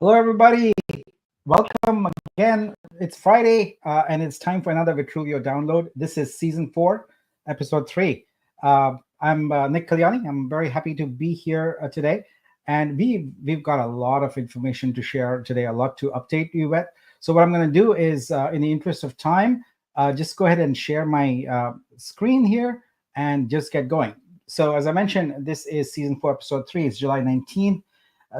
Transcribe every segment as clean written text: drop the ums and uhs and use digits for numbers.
Hello, everybody. Welcome again. It's Friday, and it's time for another Vitruveo download. This is season 4, episode 3. I'm Nick Kalyani. I'm very happy to be here today, and we've got a lot of information to share today, a lot to update you with. So what I'm going to do is, in the interest of time, just go ahead and share my screen here and just get going. So as I mentioned, this is season 4, episode 3. It's July 19th.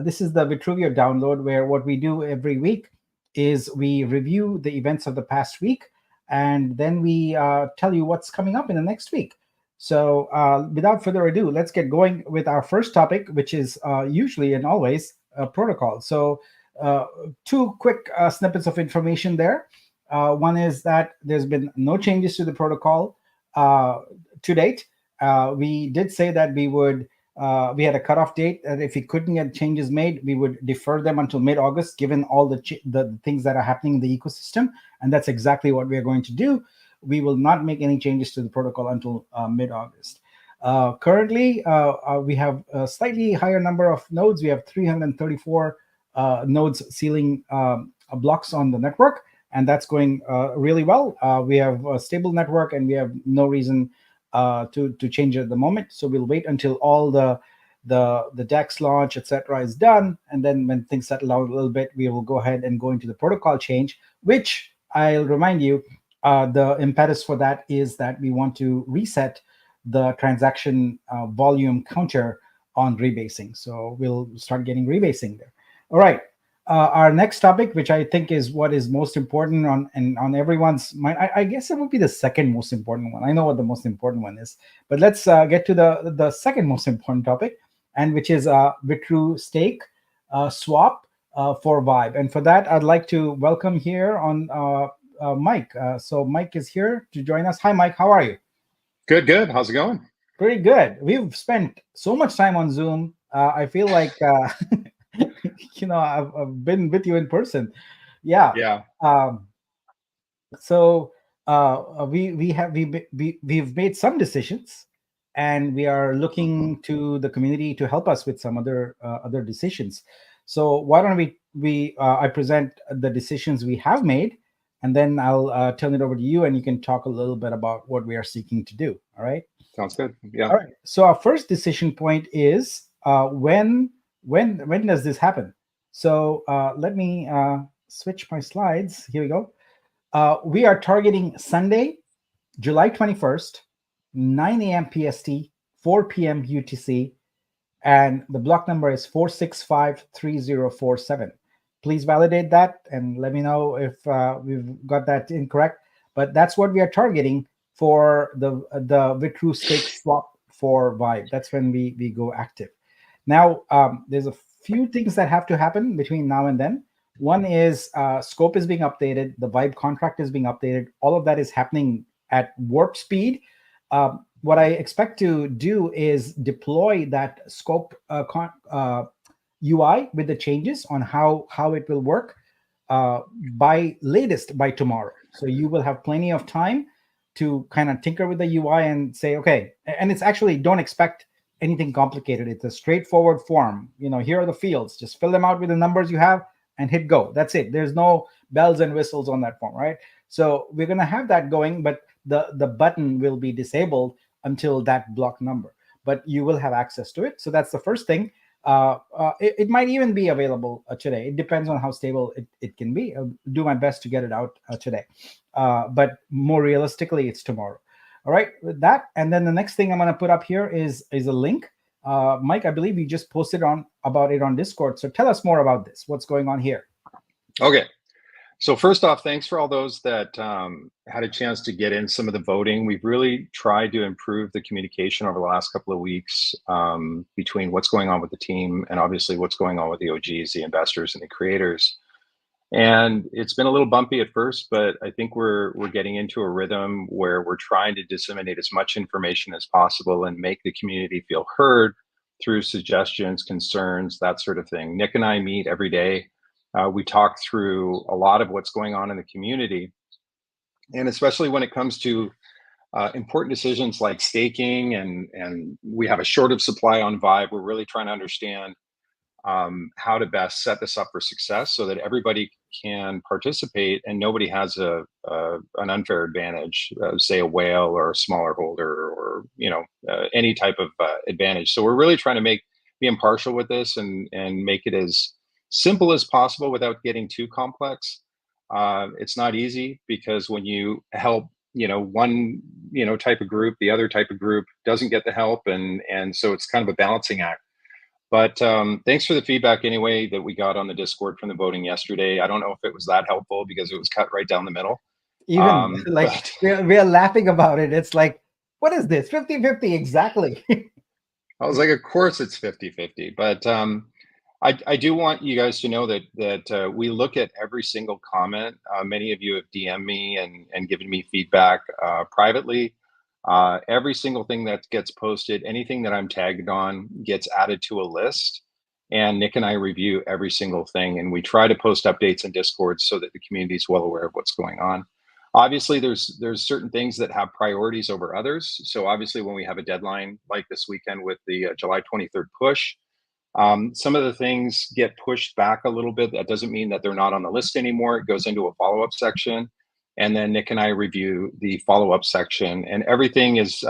This is the Vitruveo download, where what we do every week is we review the events of the past week, and then we tell you what's coming up in the next week. So without further ado, let's get going with our first topic, which is usually and always protocol. So two quick snippets of information there. One is that there's been no changes to the protocol to date. We did say that we had a cutoff date that if we couldn't get changes made, we would defer them until mid-August, given all the things that are happening in the ecosystem. And that's exactly what we are going to do. We will not make any changes to the protocol until mid-August. Currently, we have a slightly higher number of nodes. We have 334 nodes sealing blocks on the network, and that's going really well. We have a stable network, and we have no reason to change it at the moment. So we'll wait until all the DEX launch, etc., is done, and then when things settle out a little bit, we will go ahead and go into the protocol change, which I'll remind you, the impetus for that is that we want to reset the transaction volume counter on rebasing. So we'll start getting rebasing there. All right. Our next topic, which I think is what is most important on everyone's mind, I guess it would be the second most important one. I know what the most important one is, but let's get to the second most important topic, and which is Vitru stake swap for Vibe. And for that, I'd like to welcome here on Mike. So Mike is here to join us. Hi, Mike. How are you? Good. How's it going? Pretty good. We've spent so much time on Zoom. I feel like I've been with you in person. Yeah. Yeah. So we've made some decisions, and we are looking to the community to help us with some other decisions. So why don't I present the decisions we have made, and then I'll turn it over to you, and you can talk a little bit about what we are seeking to do. All right. Sounds good. Yeah. All right. So our first decision point is when does this happen? So let me switch my slides. Here we go. We are targeting Sunday, July 21st, 9 a.m. PST, 4 p.m. UTC, and the block number is 4653047. Please validate that and let me know if we've got that incorrect. But that's what we are targeting for the Vitru stake swap for Vibe. That's when we go active. Now, there's a few things that have to happen between now and then. One is scope is being updated. The Vibe contract is being updated. All of that is happening at warp speed. What I expect to do is deploy that scope UI with the changes on how it will work by tomorrow. So you will have plenty of time to kind of tinker with the UI and say, okay, and it's actually, don't expect anything complicated. It's a straightforward form. Here are the fields. Just fill them out with the numbers you have and hit go. That's it. There's no bells and whistles on that form, right? So we're going to have that going, but the button will be disabled until that block number. But you will have access to it. So that's the first thing. It might even be available today. It depends on how stable it can be. I'll do my best to get it out today. But more realistically, it's tomorrow. All right, with that. And then the next thing I'm going to put up here is a link. Mike, I believe you just posted about it on Discord. So tell us more about this. What's going on here? Okay. So first off, thanks for all those that had a chance to get in some of the voting. We've really tried to improve the communication over the last couple of weeks between what's going on with the team and obviously what's going on with the OGs, the investors, and the creators. And it's been a little bumpy at first, but I think we're getting into a rhythm where we're trying to disseminate as much information as possible and make the community feel heard through suggestions, concerns, that sort of thing. Nick and I meet every day. We talk through a lot of what's going on in the community. And especially when it comes to important decisions like staking and we have a short of supply on Vibe, we're really trying to understand how to best set this up for success so that everybody can participate and nobody has an unfair advantage, say a whale or a smaller holder, or any type of advantage. So we're really trying to be impartial with this and make it as simple as possible without getting too complex. It's not easy because when you help one type of group, the other type of group doesn't get the help, and so it's kind of a balancing act. But thanks for the feedback anyway that we got on the Discord from the voting yesterday. I don't know if it was that helpful because it was cut right down the middle. Even like we're laughing about it. It's like, what is this? 50-50 exactly. I was like, of course it's 50-50. But I do want you guys to know that we look at every single comment. Many of you have DM'd me and given me feedback privately. Every single thing that gets posted, anything that I'm tagged on gets added to a list, and Nick and I review every single thing, and we try to post updates in Discord so that the community is well aware of what's going on. Obviously, there's certain things that have priorities over others. So obviously, when we have a deadline like this weekend with the July 23rd push, some of the things get pushed back a little bit. That doesn't mean that they're not on the list anymore. It goes into a follow-up section. And then Nick and I review the follow-up section, and everything is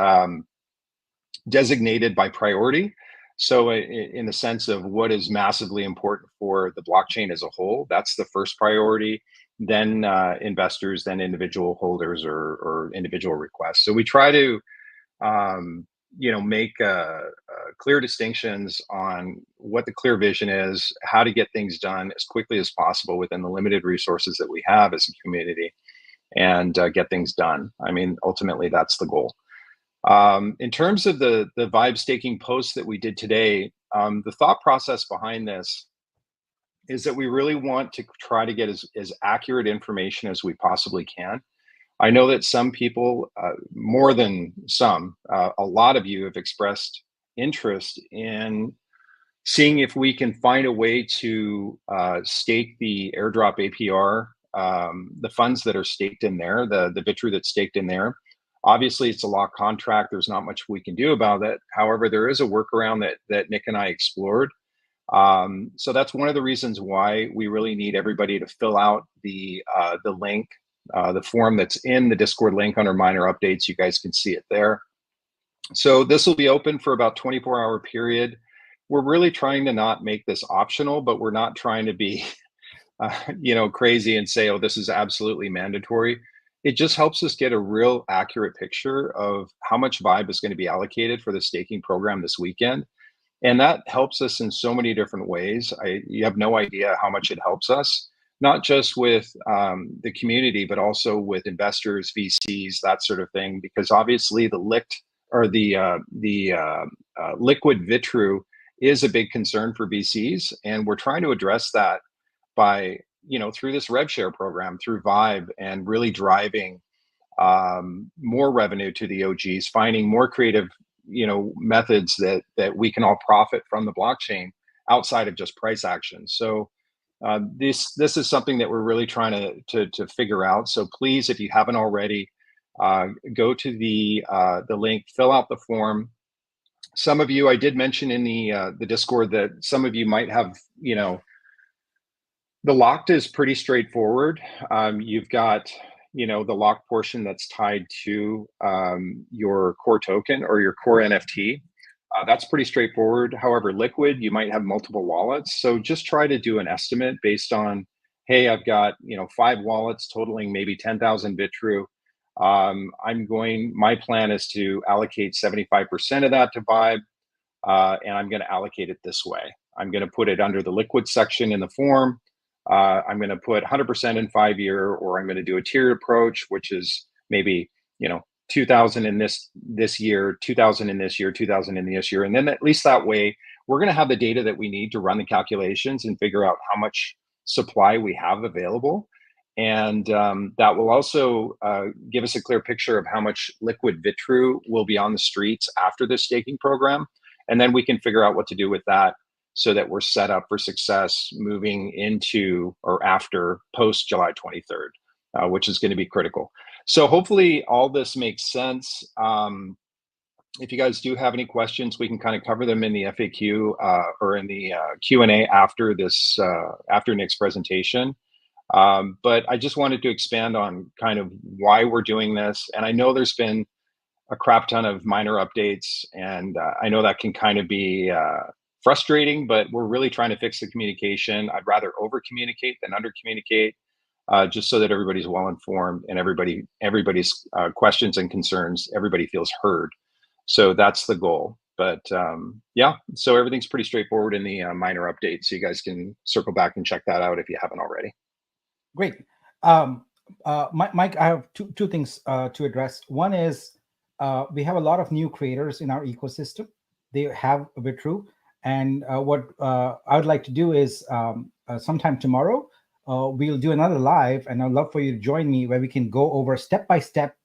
designated by priority. So in the sense of what is massively important for the blockchain as a whole, that's the first priority, then investors, then individual holders or individual requests. So we try to make clear distinctions on what the clear vision is, how to get things done as quickly as possible within the limited resources that we have as a community, and get things done. I mean, ultimately, that's the goal. In terms of the Vibe staking post that we did today, the thought process behind this is that we really want to try to get as accurate information as we possibly can. I know that some people, more than some, a lot of you have expressed interest in seeing if we can find a way to stake the airdrop APR, the funds that are staked in there, the Vitru that's staked in there. Obviously, it's a locked contract. There's not much we can do about it. However, there is a workaround that Nick and I explored. So that's one of the reasons why we really need everybody to fill out the link, the form that's in the Discord link under minor updates. You guys can see it there. So this will be open for about 24-hour period. We're really trying to not make this optional, but we're not trying to be crazy and say, oh, this is absolutely mandatory. It just helps us get a real accurate picture of how much Vibe is going to be allocated for the staking program this weekend. And that helps us in so many different ways. You have no idea how much it helps us, not just with the community, but also with investors, VCs, that sort of thing, because obviously the liquid Vitru is a big concern for VCs. And we're trying to address that by, through this rev share program, through Vibe, and really driving more revenue to the OGs, finding more creative, methods that we can all profit from the blockchain outside of just price action. So this is something that we're really trying to figure out. So please, if you haven't already, go to the link, fill out the form. Some of you, I did mention in the Discord that some of you might have, the locked is pretty straightforward. You've got, the locked portion that's tied to your core token or your core NFT. That's pretty straightforward. However, liquid, you might have multiple wallets. So just try to do an estimate based on, hey, I've got, 5 wallets totaling maybe 10,000 Vitru. My plan is to allocate 75% of that to Vibe, and I'm going to allocate it this way. I'm going to put it under the liquid section in the form. I'm going to put 100% in 5-year, or I'm going to do a tiered approach, which is maybe 2,000 in this year, 2,000 in this year, 2,000 in this year, and then at least that way we're going to have the data that we need to run the calculations and figure out how much supply we have available, and that will also give us a clear picture of how much liquid Vitru will be on the streets after this staking program, and then we can figure out what to do with that, so that we're set up for success moving into or after post July 23rd, which is going to be critical. So hopefully all this makes sense. if you guys do have any questions, we can kind of cover them in the FAQ or in the Q&A after this, after Nick's presentation. But I just wanted to expand on kind of why we're doing this. And I know there's been a crap ton of minor updates, and I know that can kind of be frustrating, but we're really trying to fix the communication. I'd rather over communicate than under communicate, just so that everybody's well informed and everybody's questions and concerns, everybody feels heard. So that's the goal. But yeah, so everything's pretty straightforward in the minor updates. So you guys can circle back and check that out if you haven't already. Great. Mike, I have two things to address. One is we have a lot of new creators in our ecosystem. They have Vitru. And what I would like to do is sometime tomorrow, we'll do another live, and I'd love for you to join me where we can go over step by step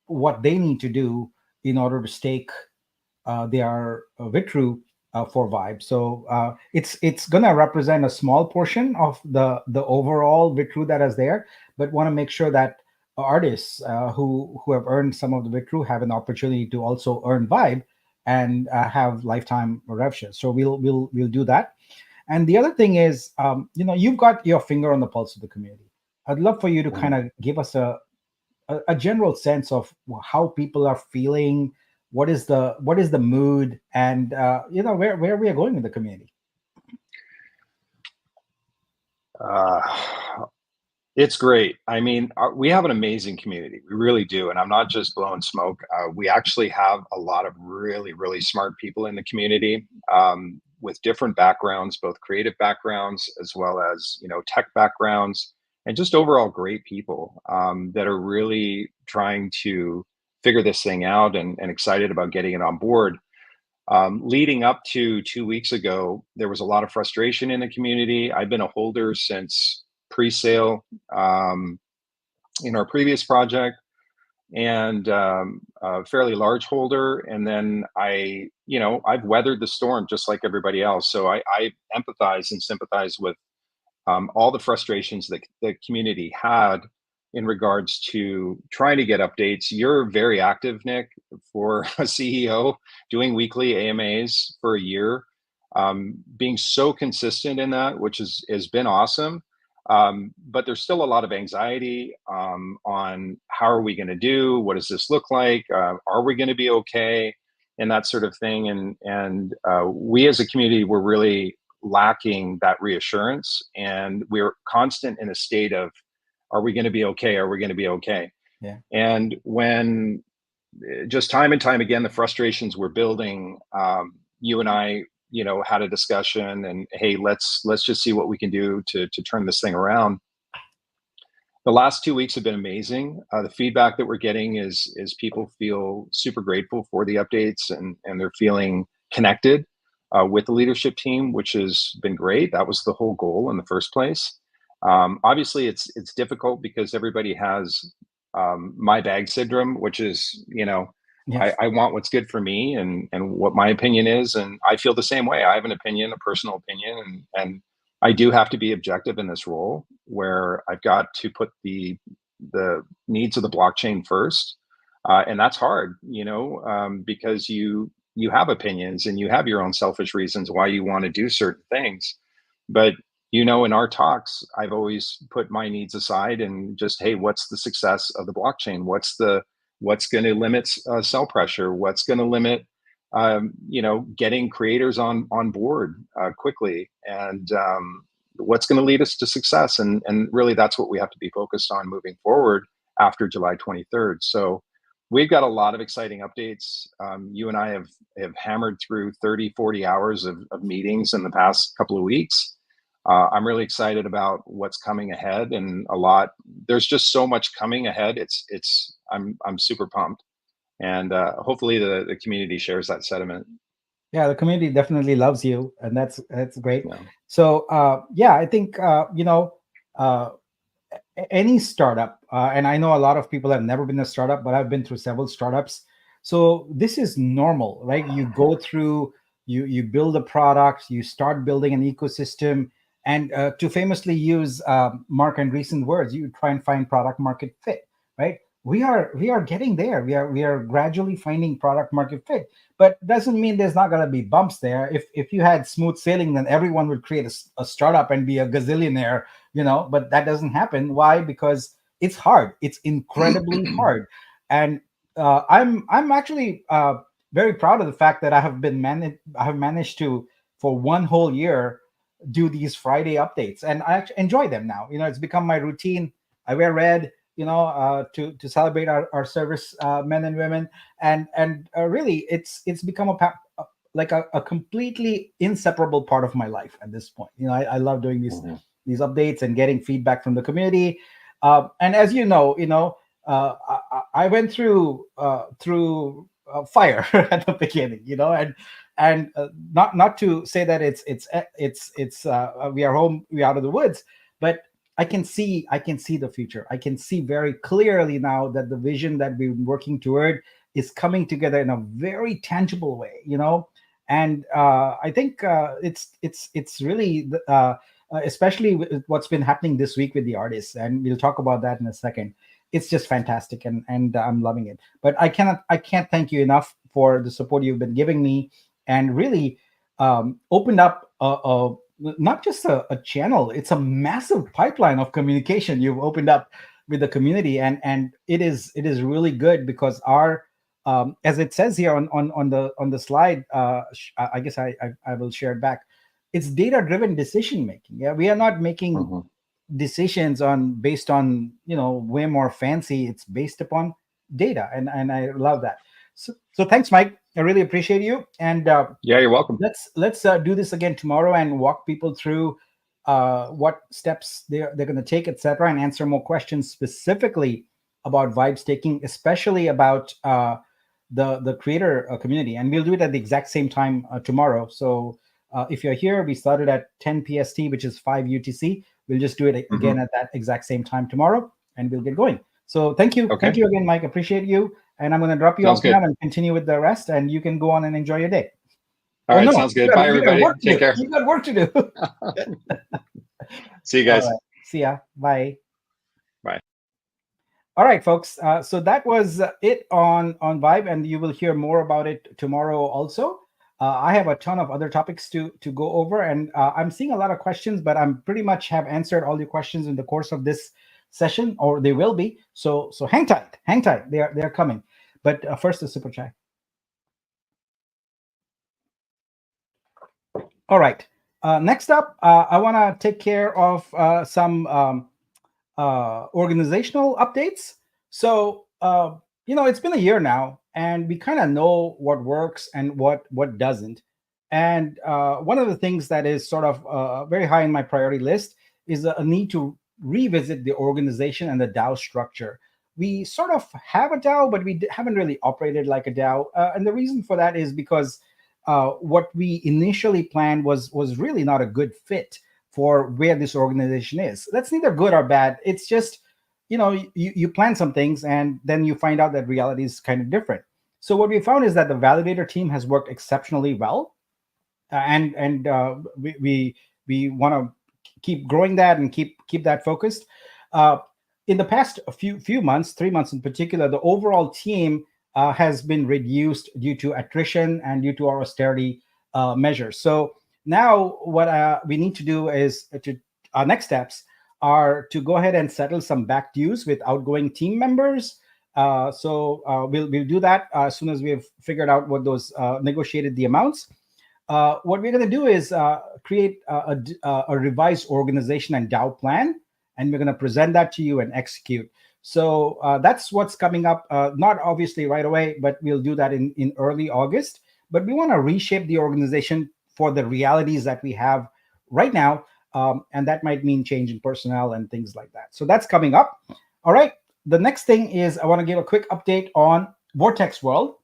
what they need to do in order to stake their Vitru for Vibe. So it's going to represent a small portion of the overall Vitru that is there, but want to make sure that artists who have earned some of the Vitru have an opportunity to also earn Vibe and have lifetime rev shares. So we'll do that. And the other thing is, you've got your finger on the pulse of the community. I'd love for you to kind of give us a general sense of how people are feeling. What is the mood, and where we are going with the community. It's great. I mean, we have an amazing community. We really do. And I'm not just blowing smoke. We actually have a lot of really, really smart people in the community with different backgrounds, both creative backgrounds as well as, tech backgrounds, and just overall great people that are really trying to figure this thing out and excited about getting it on board. Leading up to 2 weeks ago, there was a lot of frustration in the community. I've been a holder since pre-sale in our previous project, and a fairly large holder. And then I've weathered the storm just like everybody else. So I empathize and sympathize with all the frustrations that the community had in regards to trying to get updates. You're very active, Nick, for a CEO, doing weekly AMAs for a year, being so consistent in that, which has been awesome. But there's still a lot of anxiety on how are we going to do? What does this look like? Are we going to be okay? And that sort of thing. And we as a community were really lacking that reassurance. And we're constant in a state of, are we going to be okay? Are we going to be okay? Yeah. And when just time and time again, the frustrations were building, you and I, had a discussion and, hey, let's just see what we can do to turn this thing around. The last 2 weeks have been amazing. The feedback that we're getting is people feel super grateful for the updates and they're feeling connected with the leadership team, which has been great. That was the whole goal in the first place. Obviously, it's difficult because everybody has my bag syndrome, which is, Yes. I want what's good for me and what my opinion is. And I feel the same way. I have an opinion, a personal opinion, and I do have to be objective in this role where I've got to put the needs of the blockchain first. And that's hard, because you have opinions and you have your own selfish reasons why you want to do certain things. But in our talks, I've always put my needs aside and just, hey, what's the success of the blockchain? What's going to limit sell pressure? What's going to limit, getting creators on board quickly? And what's going to lead us to success? And really, that's what we have to be focused on moving forward after July 23rd. So we've got a lot of exciting updates. You and I have hammered through 30, 40 hours of meetings in the past couple of weeks. I'm really excited about what's coming ahead, and there's just so much coming ahead. I'm super pumped, and hopefully the community shares that sentiment. Yeah, the community definitely loves you, and that's great. Yeah. So I think any startup, and I know a lot of people have never been a startup, but I've been through several startups. So this is normal, right? You go through, you build a product, you start building an ecosystem. And to famously use Mark Andreessen's words, you try and find product market fit, right? we are getting there. We are gradually finding product market fit, but doesn't mean there's not going to be bumps there. If you had smooth sailing, then everyone would create a startup and be a gazillionaire, but that doesn't happen. Why? Because it's hard. It's incredibly hard. And I'm actually very proud of the fact that I have managed to, for one whole year, do these Friday updates, and I actually enjoy them now. It's become my routine. I wear red, to celebrate our service men and women, and really, it's become like a completely inseparable part of my life at this point. I love doing these updates and getting feedback from the community. And as I went through fire at the beginning, and not to say that it's we are home, we are out of the woods, but I can see the future. I can see very clearly now that the vision that we've been working toward is coming together in a very tangible way, and I think it's really especially with what's been happening this week with the artists, and we'll talk about that in a second. It's just fantastic, and I'm loving it. But I can't thank you enough for the support you've been giving me, and really opened up not just a channel. It's a massive pipeline of communication you've opened up with the community, and it is really good, because our as it says here on the slide, I guess I will share it back. It's data driven decision making. Yeah, we are not making decisions based on whim or fancy. It's based upon data, and I love that. So thanks, Mike. I really appreciate you. And yeah, you're welcome. Let's do this again tomorrow and walk people through what steps they're going to take, etc., and answer more questions specifically about vibe staking, especially about the creator community. And we'll do it at the exact same time tomorrow. So if you're here, we started at 10 PST, which is 5 UTC. We'll just do it again at that exact same time tomorrow, and we'll get going. So thank you. Okay. Thank you again, Mike. Appreciate you. And I'm going to drop you off now and continue with the rest, and you can go on and enjoy your day. All right, sounds good. Bye, everybody. Take care. You got work to do. See you guys. Right. See ya. Bye. Bye. All right, folks. So that was it on Vibe, and you will hear more about it tomorrow also. I have a ton of other topics to go over, and I'm seeing a lot of questions, but I'm pretty much have answered all the questions in the course of this session, or they will be. So hang tight. They're coming. But first, the super chat. All right. Next up, I want to take care of some organizational updates. So it's been a year now, and we kind of know what works and what doesn't. And one of the things that is sort of very high in my priority list is a need to revisit the organization and the DAO structure. We sort of have a DAO, but we haven't really operated like a DAO. And the reason for that is because what we initially planned was really not a good fit for where this organization is. That's neither good or bad. It's just, you plan some things and then you find out that reality is kind of different. So what we found is that the validator team has worked exceptionally well, and we want to keep growing that and keep that focused. In the past few months, 3 months in particular, the overall team has been reduced due to attrition and due to our austerity measures. So now what we need to do is our next steps are to go ahead and settle some back dues with outgoing team members. So we'll do that as soon as we've figured out what those negotiated the amounts. What we're going to do is create a revised organization and DAO plan, and we're going to present that to you and execute. So that's what's coming up, not obviously right away, but we'll do that in early August. But we want to reshape the organization for the realities that we have right now, and that might mean change in personnel and things like that. So that's coming up. All right. The next thing is I want to give a quick update on Vortex World.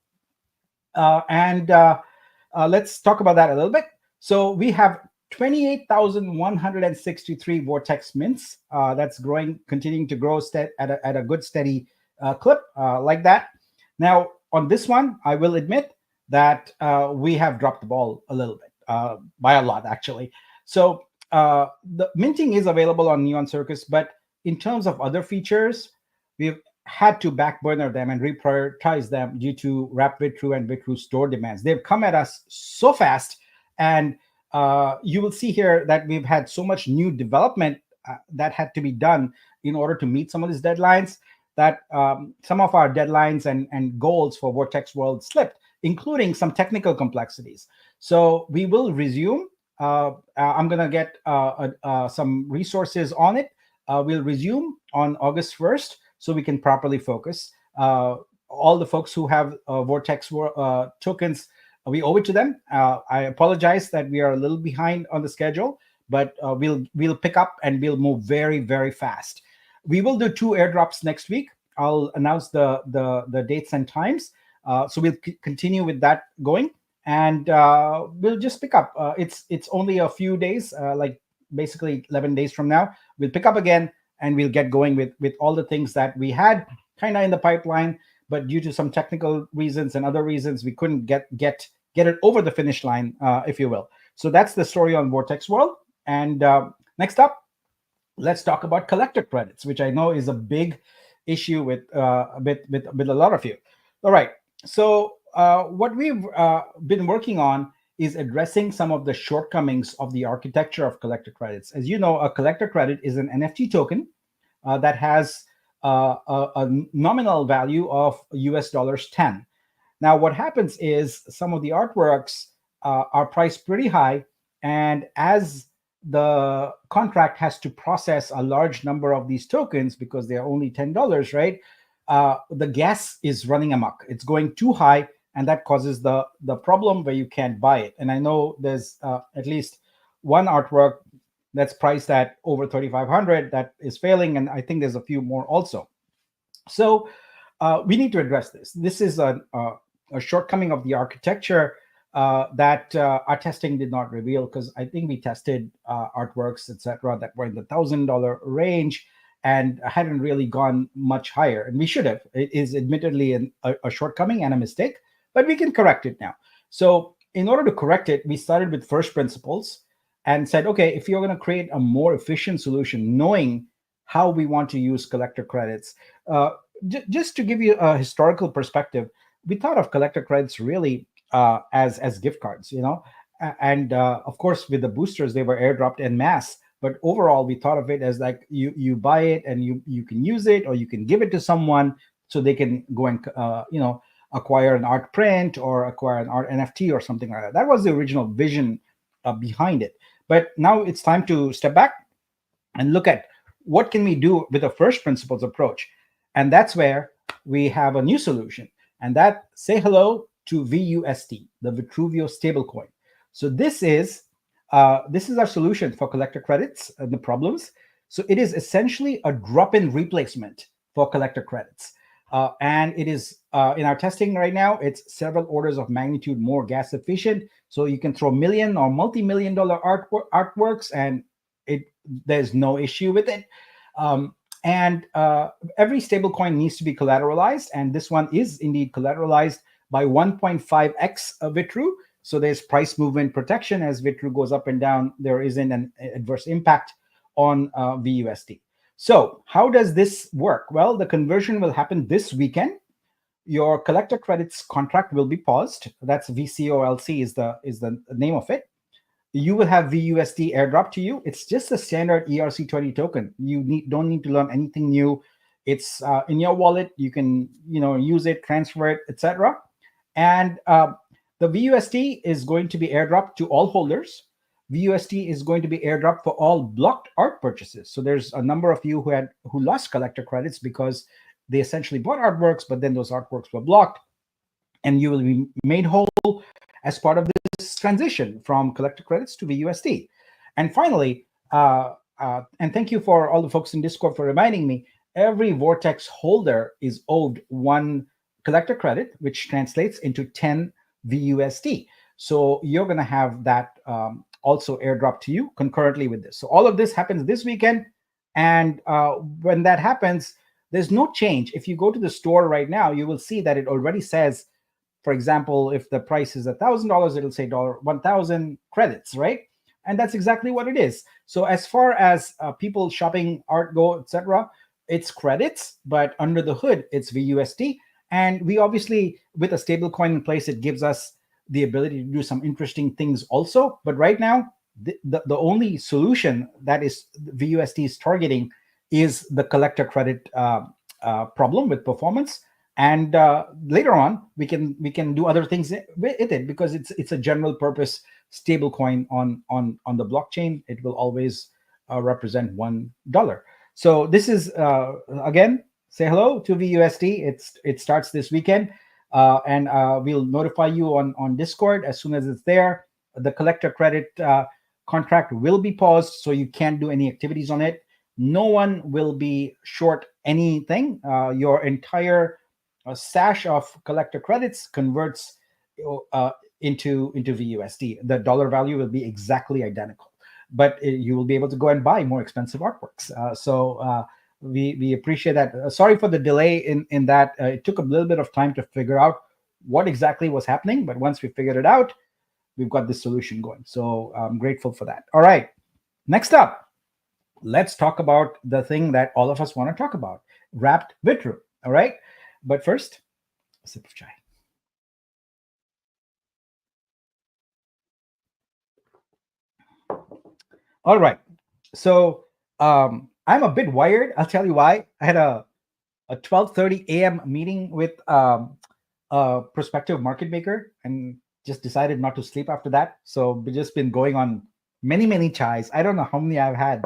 And let's talk about that a little bit. So we have 28,163 Vortex mints. That's growing, continuing to grow at a good steady clip like that. Now, on this one, I will admit that we have dropped the ball a little bit, by a lot, actually. So the minting is available on Neon Circus, but in terms of other features, we've had to back burner them and reprioritize them due to Wrap Vitru and Vitru Store demands. They've come at us so fast, and you will see here that we've had so much new development that had to be done in order to meet some of these deadlines, that some of our deadlines and goals for Vortex World slipped, including some technical complexities. So we will resume. I'm going to get some resources on it. We'll resume on August 1st so we can properly focus. All the folks who have Vortex tokens, we owe it to them. I apologize that we are a little behind on the schedule, but we'll pick up and we'll move very, very fast. We will do 2 airdrops next week. I'll announce the dates and times. So we'll continue with that going, and we'll just pick up. It's only a few days, like basically 11 days from now. We'll pick up again, and we'll get going with all the things that we had kind of in the pipeline, but due to some technical reasons and other reasons, we couldn't get it over the finish line, if you will. So that's the story on Vortex World. And next up, let's talk about collector credits, which I know is a big issue with a lot of you. All right. So what we've been working on is addressing some of the shortcomings of the architecture of collector credits. As you know, a collector credit is an NFT token that has a nominal value of $10. Now, what happens is some of the artworks are priced pretty high, and as the contract has to process a large number of these tokens because they're only $10, right? The gas is running amok. It's going too high, and that causes the problem where you can't buy it. And I know there's at least one artwork that's priced at over $3,500 that is failing, and I think there's a few more also. So we need to address this. This is a shortcoming of the architecture that our testing did not reveal, because I think we tested artworks, etc., that were in the $1,000 range and hadn't really gone much higher, and we should have. It is admittedly a shortcoming and a mistake, but we can correct it now. So in order to correct it, we started with first principles and said, okay, if you're going to create a more efficient solution, knowing how we want to use collector credits, just to give you a historical perspective, we thought of collector credits really as gift cards, and of course with the boosters they were airdropped en masse. But overall, we thought of it as like you buy it and you can use it, or you can give it to someone so they can go and acquire an art print or acquire an art NFT or something like that. That was the original vision behind it. But now it's time to step back and look at what can we do with a first principles approach, and that's where we have a new solution, and that say hello to VUSD, the Vitruveo stablecoin. So this is our solution for collector credits and the problems. So it is essentially a drop-in replacement for collector credits. And it is, in our testing right now, it's several orders of magnitude more gas efficient. So you can throw million or multi-million dollar artworks, and there's no issue with it. And every stablecoin needs to be collateralized, and this one is indeed collateralized by 1.5x Vitru. So there's price movement protection. As Vitru goes up and down, there isn't an adverse impact on VUSD. So how does this work? Well, the conversion will happen this weekend. Your collector credits contract will be paused. That's VCOLC is the name of it. You will have VUSD airdrop to you. It's just a standard ERC20 token. You don't need to learn anything new. It's in your wallet. You can use it, transfer it, etc. And the VUSD is going to be airdropped to all holders. VUSD is going to be airdropped for all blocked art purchases. So there's a number of you who lost collector credits because they essentially bought artworks, but then those artworks were blocked, and you will be made whole as part of this transition from collector credits to VUSD. And finally, and thank you for all the folks in Discord for reminding me, every Vortex holder is owed 1 collector credit, which translates into 10 VUSD. So you're going to have that also airdrop to you concurrently with this. So all of this happens this weekend. And when that happens, there's no change. If you go to the store right now, you will see that it already says, for example, if the price is $1,000, it'll say 1,000 credits, right? And that's exactly what it is. So as far as people shopping art go, etc., it's credits, but under the hood, it's VUSD. And we obviously, with a stable coin in place, it gives us the ability to do some interesting things also. But right now, the only solution that is VUSD is targeting is the collector credit problem with performance. And later on, we can do other things with it, because it's a general purpose stable coin on the blockchain. It will always represent $1. So this is again, say hello to VUSD. It starts this weekend, and we'll notify you on Discord as soon as it's there. The collector credit contract will be paused, so you can't do any activities on it. No one will be short anything. Your entire stash of collector credits converts into VUSD. The dollar value will be exactly identical, but you will be able to go and buy more expensive artworks. So we appreciate that. Sorry for the delay in that. It took a little bit of time to figure out what exactly was happening, but once we figured it out, we've got this solution going. So I'm grateful for that. All right, next up, let's talk about the thing that all of us want to talk about, wrapped Vitru. All right, but first, a sip of chai. All right, so I'm a bit wired. I'll tell you why. I had a 12:30 a.m. meeting with a prospective market maker, and just decided not to sleep after that. So we've just been going on many chais. I don't know how many I've had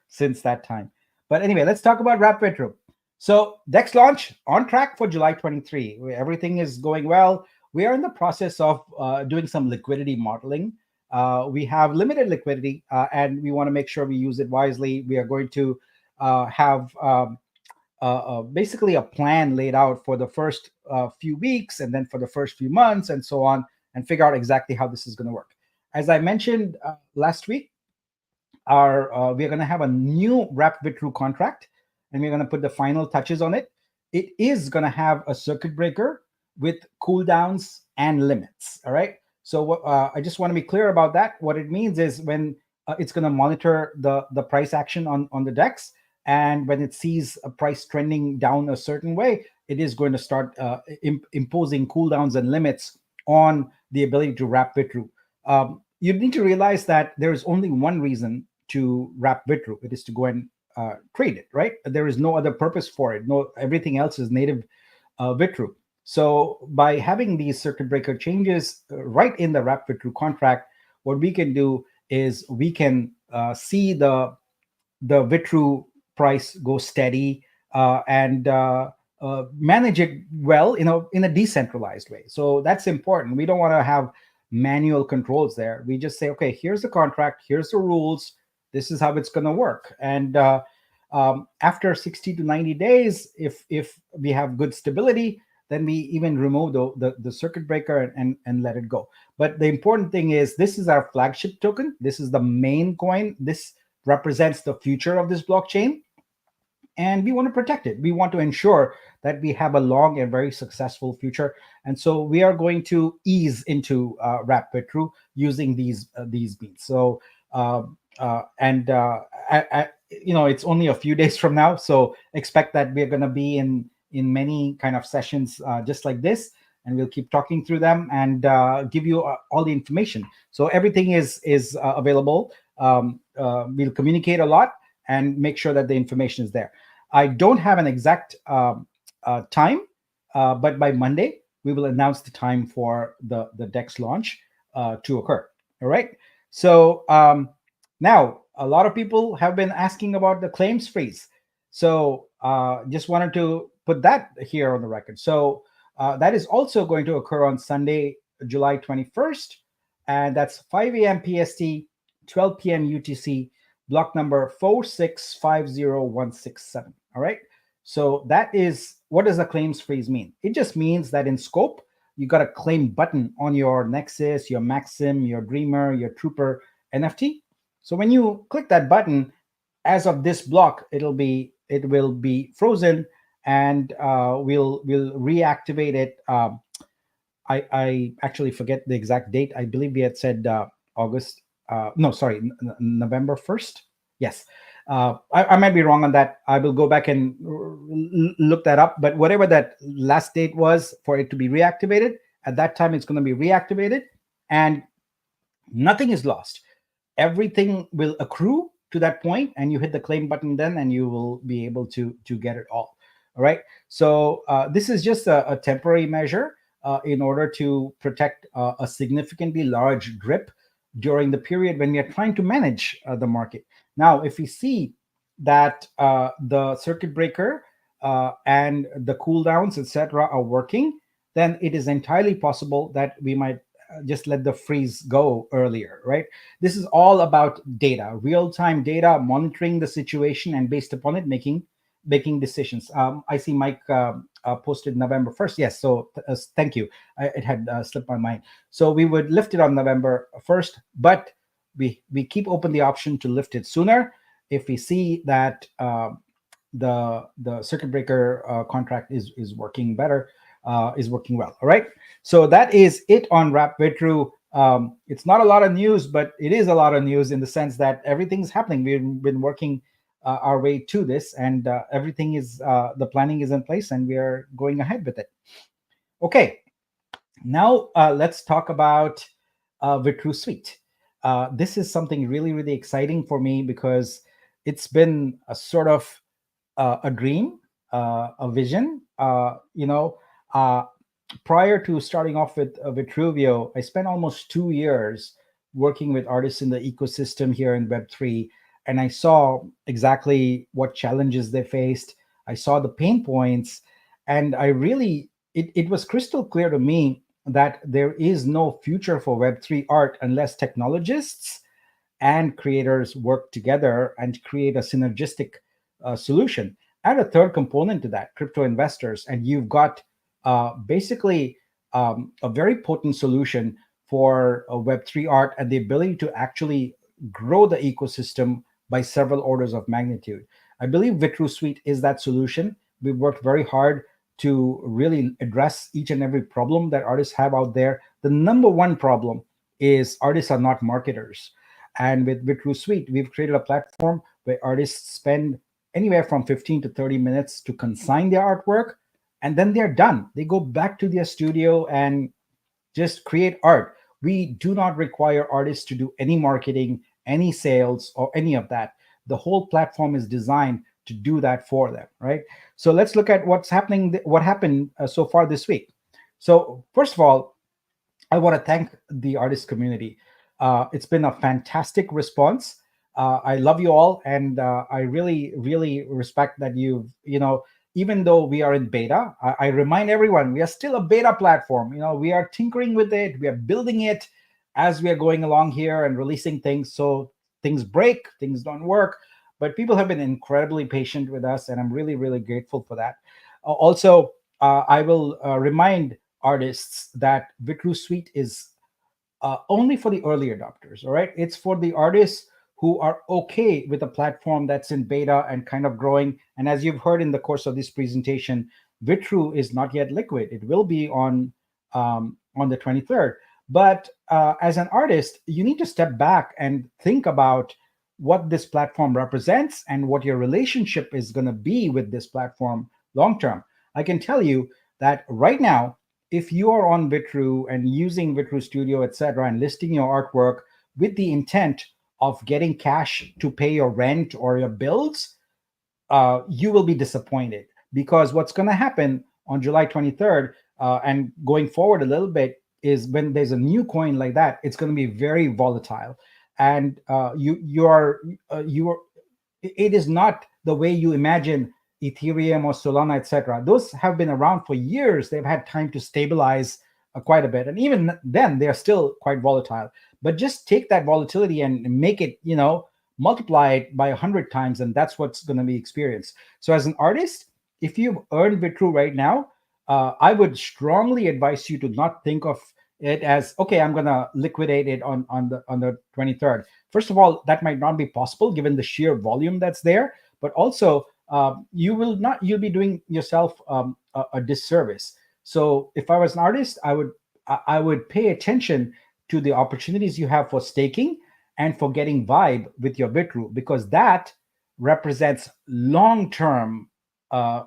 since that time. But anyway, let's talk about wrapped Vitru. So DEX launch on track for July 23. Everything is going well. We are in the process of doing some liquidity modeling. We have limited liquidity, and we want to make sure we use it wisely. We are going to have basically a plan laid out for the first few weeks, and then for the first few months, and so on, and figure out exactly how this is going to work. As I mentioned last week, we're going to have a new wrapped Vitru contract, and we're going to put the final touches on it. It is going to have a circuit breaker with cooldowns and limits. All right. So I just want to be clear about that. What it means is when it's going to monitor the price action on the DEX, and when it sees a price trending down a certain way, it is going to start imposing cooldowns and limits on the ability to wrap Vitru. You need to realize that there is only one reason to wrap Vitru. It is to go and trade it, right? There is no other purpose for it. No, everything else is native Vitru. So by having these circuit breaker changes right in the wrap Vitru contract, what we can do is we can see the Vitru price go steady and manage it well, in a decentralized way. So that's important. We don't want to have manual controls there. We just say, okay, here's the contract, here's the rules, this is how it's going to work. And after 60 to 90 days, if we have good stability, then we even remove the circuit breaker and let it go. But the important thing is, this is our flagship token. This is the main coin. This represents the future of this blockchain, and we want to protect it. We want to ensure that we have a long and very successful future. And so we are going to ease into wrap Vitru using these beans. So it's only a few days from now, so expect that we're going to be in many kind of sessions just like this, and we'll keep talking through them and give you all the information. So everything is available. We'll communicate a lot and make sure that the information is there. I don't have an exact time, but by Monday we will announce the time for the DEX launch to occur. All right. So now a lot of people have been asking about the claims freeze. So just wanted to put that here on the record. So that is also going to occur on Sunday, July 21st, and that's 5 a.m. PST, 12 p.m. UTC, block number 4650167. All right. So that is, what does a claims freeze mean? It just means that in scope, you got a claim button on your Nexus, your Maxim, your Dreamer, your Trooper NFT. So when you click that button, as of this block, it will be frozen, and we'll reactivate it. I actually forget the exact date. I believe we had said November 1st. Yes. I might be wrong on that. I will go back and look that up. But whatever that last date was for it to be reactivated, at that time it's going to be reactivated, and nothing is lost. Everything will accrue to that point, and you hit the claim button then, and you will be able to get it all right. So this is just a temporary measure in order to protect a significantly large drip during the period when we are trying to manage the market. Now, if we see that the circuit breaker and the cooldowns, etc., are working, then it is entirely possible that we might just let the freeze go earlier, right? This is all about data, real-time data, monitoring the situation, and based upon it, making decisions. I see Mike posted November 1st. Yes, so thank you. It had slipped my mind. So we would lift it on November 1st, but we keep open the option to lift it sooner if we see that the circuit breaker contract is working better, is working well. All right. So that is it on Wrap Vitru. It's not a lot of news, but it is a lot of news in the sense that everything's happening. We've been working our way to this, and everything is the planning is in place, and we are going ahead with it. Okay. Now let's talk about Vitru Suite. This is something really, really exciting for me because it's been a sort of a dream, a vision. Prior to starting off with Vitruveo, I spent almost 2 years working with artists in the ecosystem here in Web3, and I saw exactly what challenges they faced. I saw the pain points, and it was crystal clear to me that there is no future for Web3 art unless technologists and creators work together and create a synergistic solution. Add a third component to that, crypto investors, and you've got basically a very potent solution for Web3 art and the ability to actually grow the ecosystem by several orders of magnitude. I believe Vitru Suite is that solution. We've worked very hard to really address each and every problem that artists have out there. The number one problem is artists are not marketers. And with Vitru Suite, we've created a platform where artists spend anywhere from 15 to 30 minutes to consign their artwork, and then they're done. They go back to their studio and just create art. We do not require artists to do any marketing, any sales, or any of that. The whole platform is designed to do that for them, right? So let's look at what happened so far this week. So first of all, I want to thank the artist community. It's been a fantastic response. I love you all, and I really, really respect that even though we are in beta, I remind everyone we are still a beta platform. We are tinkering with it, we are building it as we are going along here and releasing things. So things break, things don't work, but people have been incredibly patient with us, and I'm really, really grateful for that. Also, I will remind artists that Vitru Suite is only for the early adopters. All right, it's for the artists who are okay with a platform that's in beta and kind of growing. And as you've heard in the course of this presentation, Vitru is not yet liquid. It will be on the 23rd. But as an artist, you need to step back and think about what this platform represents and what your relationship is going to be with this platform long term. I can tell you that right now, if you are on Vitru and using Vitru Studio, etc., and listing your artwork with the intent of getting cash to pay your rent or your bills, you will be disappointed, because what's going to happen on July 23rd and going forward a little bit is when there's a new coin like that, it's going to be very volatile, and it is not the way you imagine Ethereum or Solana, etc. Those have been around for years. They've had time to stabilize quite a bit, and even then they are still quite volatile. But just take that volatility and make it, multiply it by 100 times, and that's what's going to be experienced. So as an artist, if you've earned Vitru right now, I would strongly advise you to not think of it as, okay, I'm going to liquidate it on the 23rd. First of all, that might not be possible given the sheer volume that's there, but also you'll be doing yourself a disservice. So if I was an artist, I would pay attention to the opportunities you have for staking and for getting vibe with your Vitru, because that represents long-term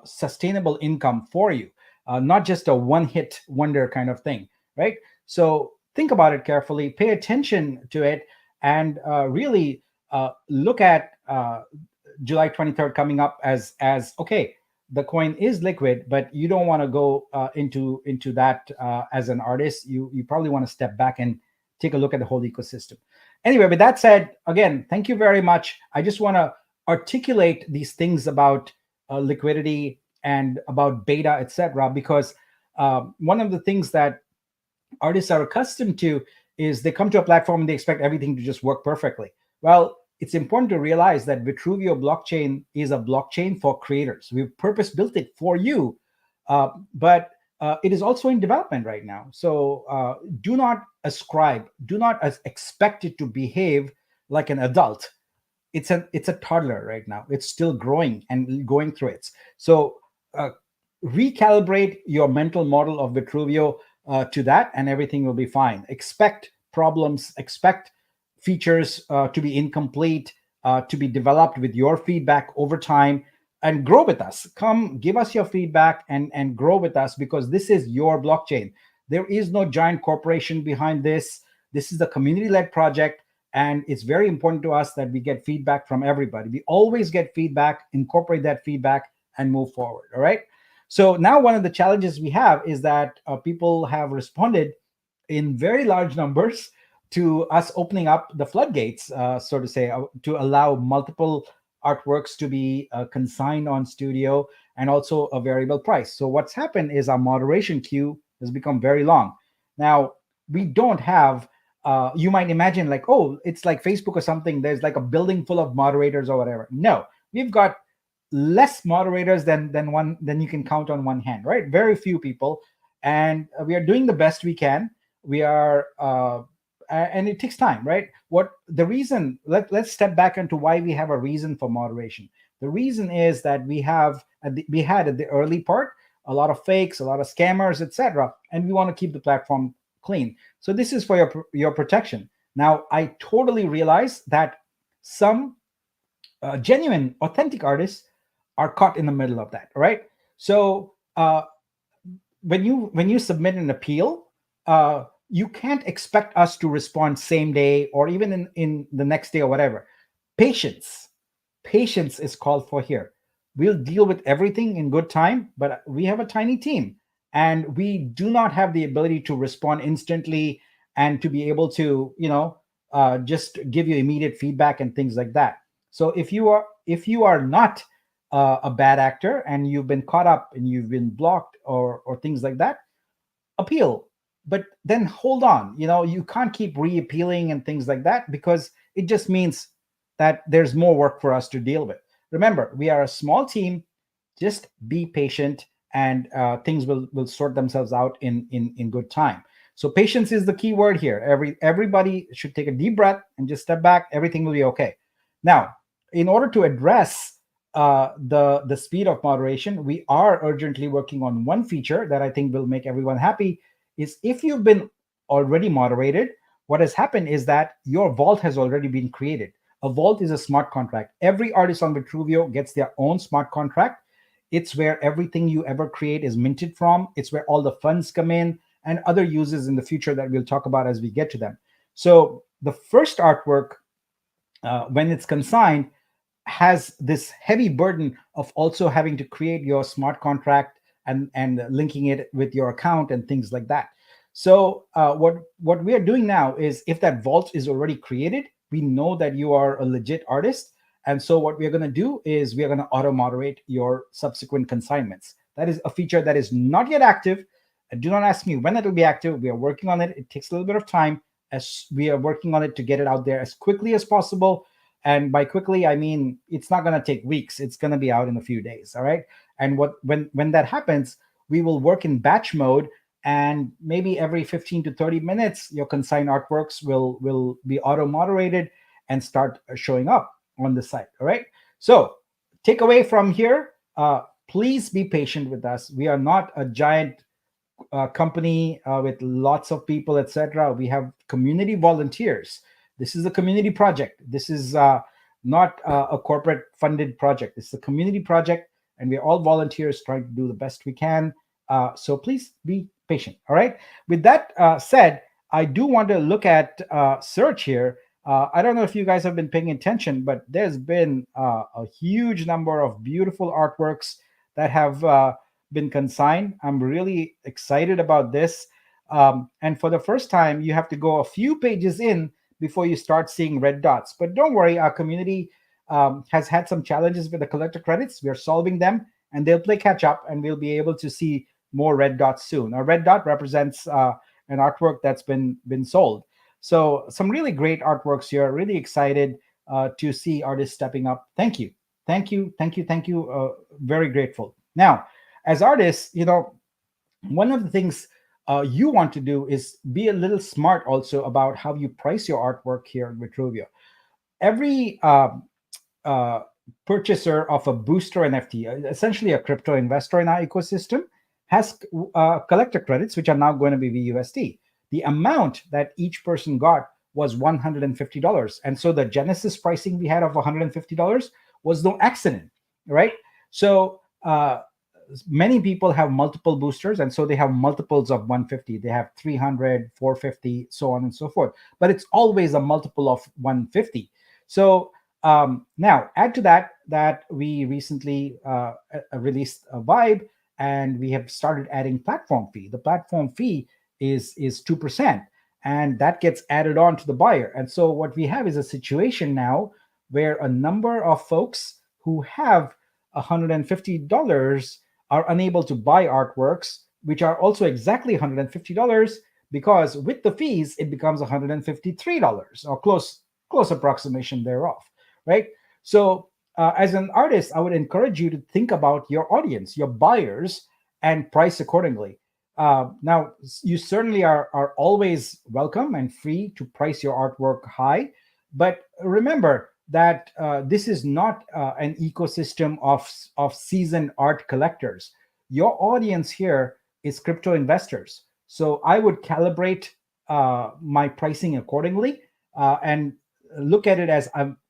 sustainable income for you, not just a one-hit wonder kind of thing, right? So think about it carefully, pay attention to it, and really look at July 23rd coming up as okay. The coin is liquid, but you don't want to go into that as an artist. You probably want to step back and take a look at the whole ecosystem. Anyway, with that said, again, thank you very much. I just want to articulate these things about liquidity and about beta, etc., because one of the things that artists are accustomed to is they come to a platform and they expect everything to just work perfectly. Well, it's important to realize that Vitruveo blockchain is a blockchain for creators. We've purpose built it for you, but it is also in development right now. So do not ascribe, do not expect it to behave like an adult. It's a toddler right now. It's still growing and going through it. So recalibrate your mental model of Vitruveo to that, and everything will be fine. Expect problems, expect features to be incomplete, to be developed with your feedback over time, and grow with us. Come give us your feedback and grow with us, because this is your blockchain. There is no giant corporation behind this. This is a community-led project, and it's very important to us that we get feedback from everybody. We always get feedback, incorporate that feedback, and move forward. All right. So now one of the challenges we have is that people have responded in very large numbers to us opening up the floodgates, so to say, to allow multiple artworks to be consigned on Studio, and also a variable price. So what's happened is our moderation queue has become very long. Now, we don't have, you might imagine like, oh, it's like Facebook or something. There's like a building full of moderators or whatever. No, we've got less moderators than you can count on one hand, right? Very few people. And we are doing the best we can. We are, and it takes time, right? What the reason, let's step back into why we have a reason for moderation. The reason is that we had at the early part a lot of fakes, a lot of scammers, etc., and we want to keep the platform clean. So this is for your protection. Now, I totally realize that some genuine, authentic artists are caught in the middle of that, right? So when you submit an appeal, you can't expect us to respond same day or even in the next day or whatever. Patience is called for here. We'll deal with everything in good time, but we have a tiny team, and we do not have the ability to respond instantly and to be able to, just give you immediate feedback and things like that. So if you are not a bad actor and you've been caught up and you've been blocked or things like that, appeal. But then hold on, you can't keep reappealing and things like that, because it just means that there's more work for us to deal with. Remember, we are a small team. Just be patient, and things will sort themselves out in good time. So patience is the key word here. Everybody should take a deep breath and just step back. Everything will be okay. Now, in order to address the speed of moderation, we are urgently working on one feature that I think will make everyone happy. Is if you've been already moderated, what has happened is that your vault has already been created. A vault is a smart contract. Every artist on Vitruveo gets their own smart contract. It's where everything you ever create is minted from. It's where all the funds come in, and other uses in the future that we'll talk about as we get to them. So the first artwork, when it's consigned, has this heavy burden of also having to create your smart contract and linking it with your account and things like that. So what we are doing now is, if that vault is already created, we know that you are a legit artist. And so what we're going to do is we are going to auto moderate your subsequent consignments. That is a feature that is not yet active. Do not ask me when it will be active. We are working on it. It takes a little bit of time, as we are working on it to get it out there as quickly as possible. And by quickly, I mean, it's not going to take weeks. It's going to be out in a few days. All right. And when that happens, we will work in batch mode, and maybe every 15 to 30 minutes, your consigned artworks will be auto moderated and start showing up on the site. All right. So takeaway from here, please be patient with us. We are not a giant company with lots of people, etc. We have community volunteers. This is a community project. This is not a corporate funded project. It's a community project, and we're all volunteers trying to do the best we can. So please be patient. All right. With that said, I do want to look at search here. I don't know if you guys have been paying attention, but there's been a huge number of beautiful artworks that have been consigned. I'm really excited about this. And for the first time, you have to go a few pages in before you start seeing red dots. But don't worry, our community has had some challenges with the collector credits. We're solving them, and they'll play catch up, and we'll be able to see more red dots soon. A red dot represents an artwork that's been sold. So some really great artworks here. Really excited to see artists stepping up. Thank you, thank you, thank you, thank you. Very grateful. Now, as artists, one of the things you want to do is be a little smart also about how you price your artwork here in Vitruveo. Every purchaser of a booster NFT, essentially a crypto investor in our ecosystem, has collector credits, which are now going to be VUSD. The amount that each person got was $150. And so the Genesis pricing we had of $150 was no accident, right? So many people have multiple boosters, and so they have multiples of 150. They have 300, 450, so on and so forth. But it's always a multiple of 150. So now add to that we recently released a Vibe, and we have started adding platform fee. The platform fee is 2%, and that gets added on to the buyer. And so what we have is a situation now where a number of folks who have $150 are unable to buy artworks, which are also exactly $150, because with the fees, it becomes $153 or close approximation thereof, right? So as an artist, I would encourage you to think about your audience, your buyers, and price accordingly. Now, you certainly are always welcome and free to price your artwork high, but remember that this is not an ecosystem of seasoned art collectors. Your audience here is crypto investors. So I would calibrate my pricing accordingly and look at it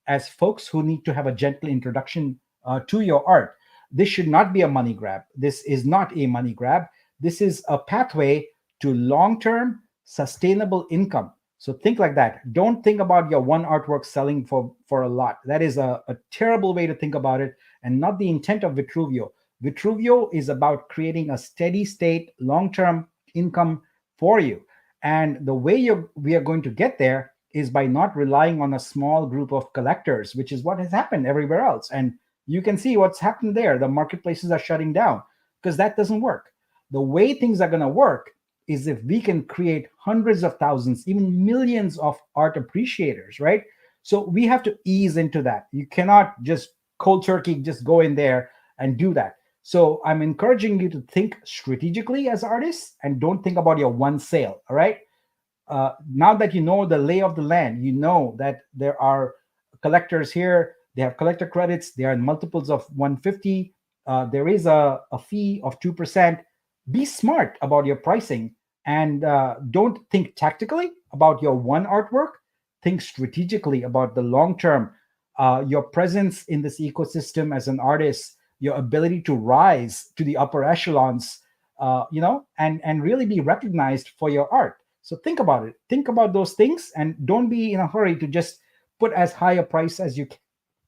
as folks who need to have a gentle introduction to your art. This should not be a money grab. This is not a money grab. This is a pathway to long-term sustainable income. So think like that. Don't think about your one artwork selling for a lot. That is a terrible way to think about it, and not the intent of Vitruveo. Vitruveo is about creating a steady state, long-term income for you. And the way we are going to get there is by not relying on a small group of collectors, which is what has happened everywhere else. And you can see what's happened there. The marketplaces are shutting down because that doesn't work. The way things are going to work is if we can create hundreds of thousands, even millions of art appreciators, right? So we have to ease into that. You cannot just cold turkey, just go in there and do that. So I'm encouraging you to think strategically as artists and don't think about your one sale, all right? Now that you know the lay of the land, you know that there are collectors here, they have collector credits, they are in multiples of 150. There is a fee of 2%. Be smart about your pricing, and don't think tactically about your one artwork. Think strategically about the long term, your presence in this ecosystem as an artist, your ability to rise to the upper echelons, and really be recognized for your art. So think about it. Think about those things, and don't be in a hurry to just put as high a price as you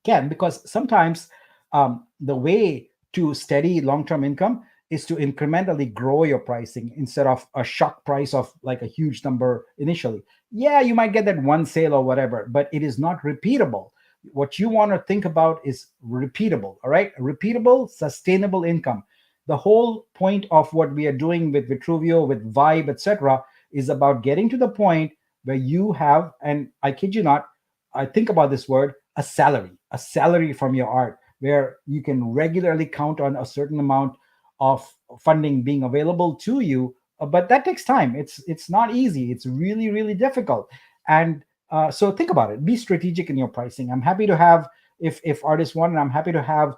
can, because sometimes the way to steady long-term income is to incrementally grow your pricing instead of a shock price of like a huge number initially. Yeah, you might get that one sale or whatever, but it is not repeatable. What you want to think about is repeatable, all right? Repeatable, sustainable income. The whole point of what we are doing with Vitruveo, with Vibe, etc., is about getting to the point where you have, and I kid you not, I think about this word, a salary from your art, where you can regularly count on a certain amount of funding being available to you. But that takes time. It's not easy. It's really, really difficult. And so think about it. Be strategic in your pricing. I'm happy to have, if artists want, and I'm happy to have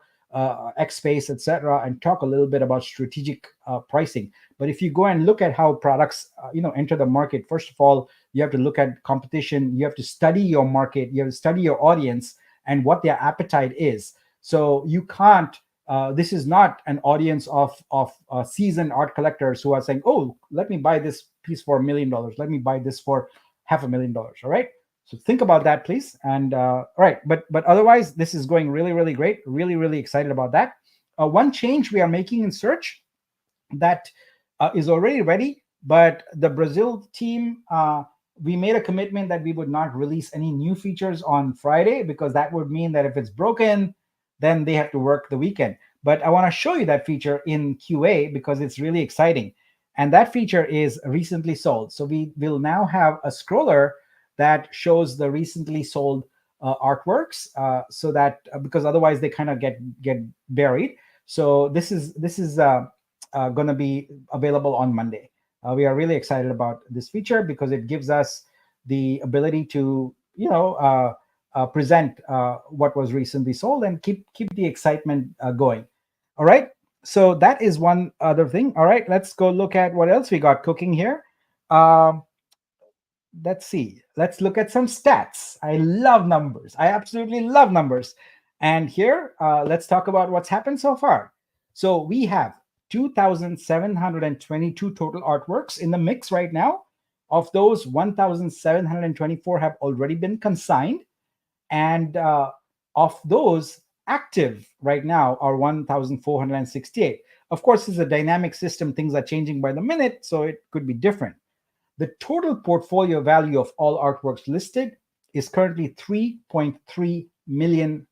X Space, etc., and talk a little bit about strategic pricing. But if you go and look at how products enter the market, first of all, you have to look at competition. You have to study your market. You have to study your audience, and what their appetite is. So you can't. This is not an audience of seasoned art collectors who are saying, "Oh, let me buy this piece for $1 million. Let me buy this for $500,000." All right. So think about that, please. And all right, but otherwise, this is going really, really great. Really, really excited about that. One change we are making in search that is already ready, but the Brazil team, we made a commitment that we would not release any new features on Friday, because that would mean that if it's broken, then they have to work the weekend. But I want to show you that feature in QA because it's really exciting. And that feature is recently sold. So we will now have a scroller that shows the recently sold artworks, so that because otherwise they kind of get buried. So this is going to be available on Monday. We are really excited about this feature because it gives us the ability to present what was recently sold and keep the excitement going. All right. So that is one other thing. All right, let's go look at what else we got cooking here. Let's see. Let's look at some stats. I love numbers. I absolutely love numbers. And here, let's talk about what's happened so far. So we have 2,722 total artworks in the mix right now. Of those, 1,724 have already been consigned. And of those, active right now are 1,468. Of course, it's a dynamic system. Things are changing by the minute, so it could be different. The total portfolio value of all artworks listed is currently $3.3 million.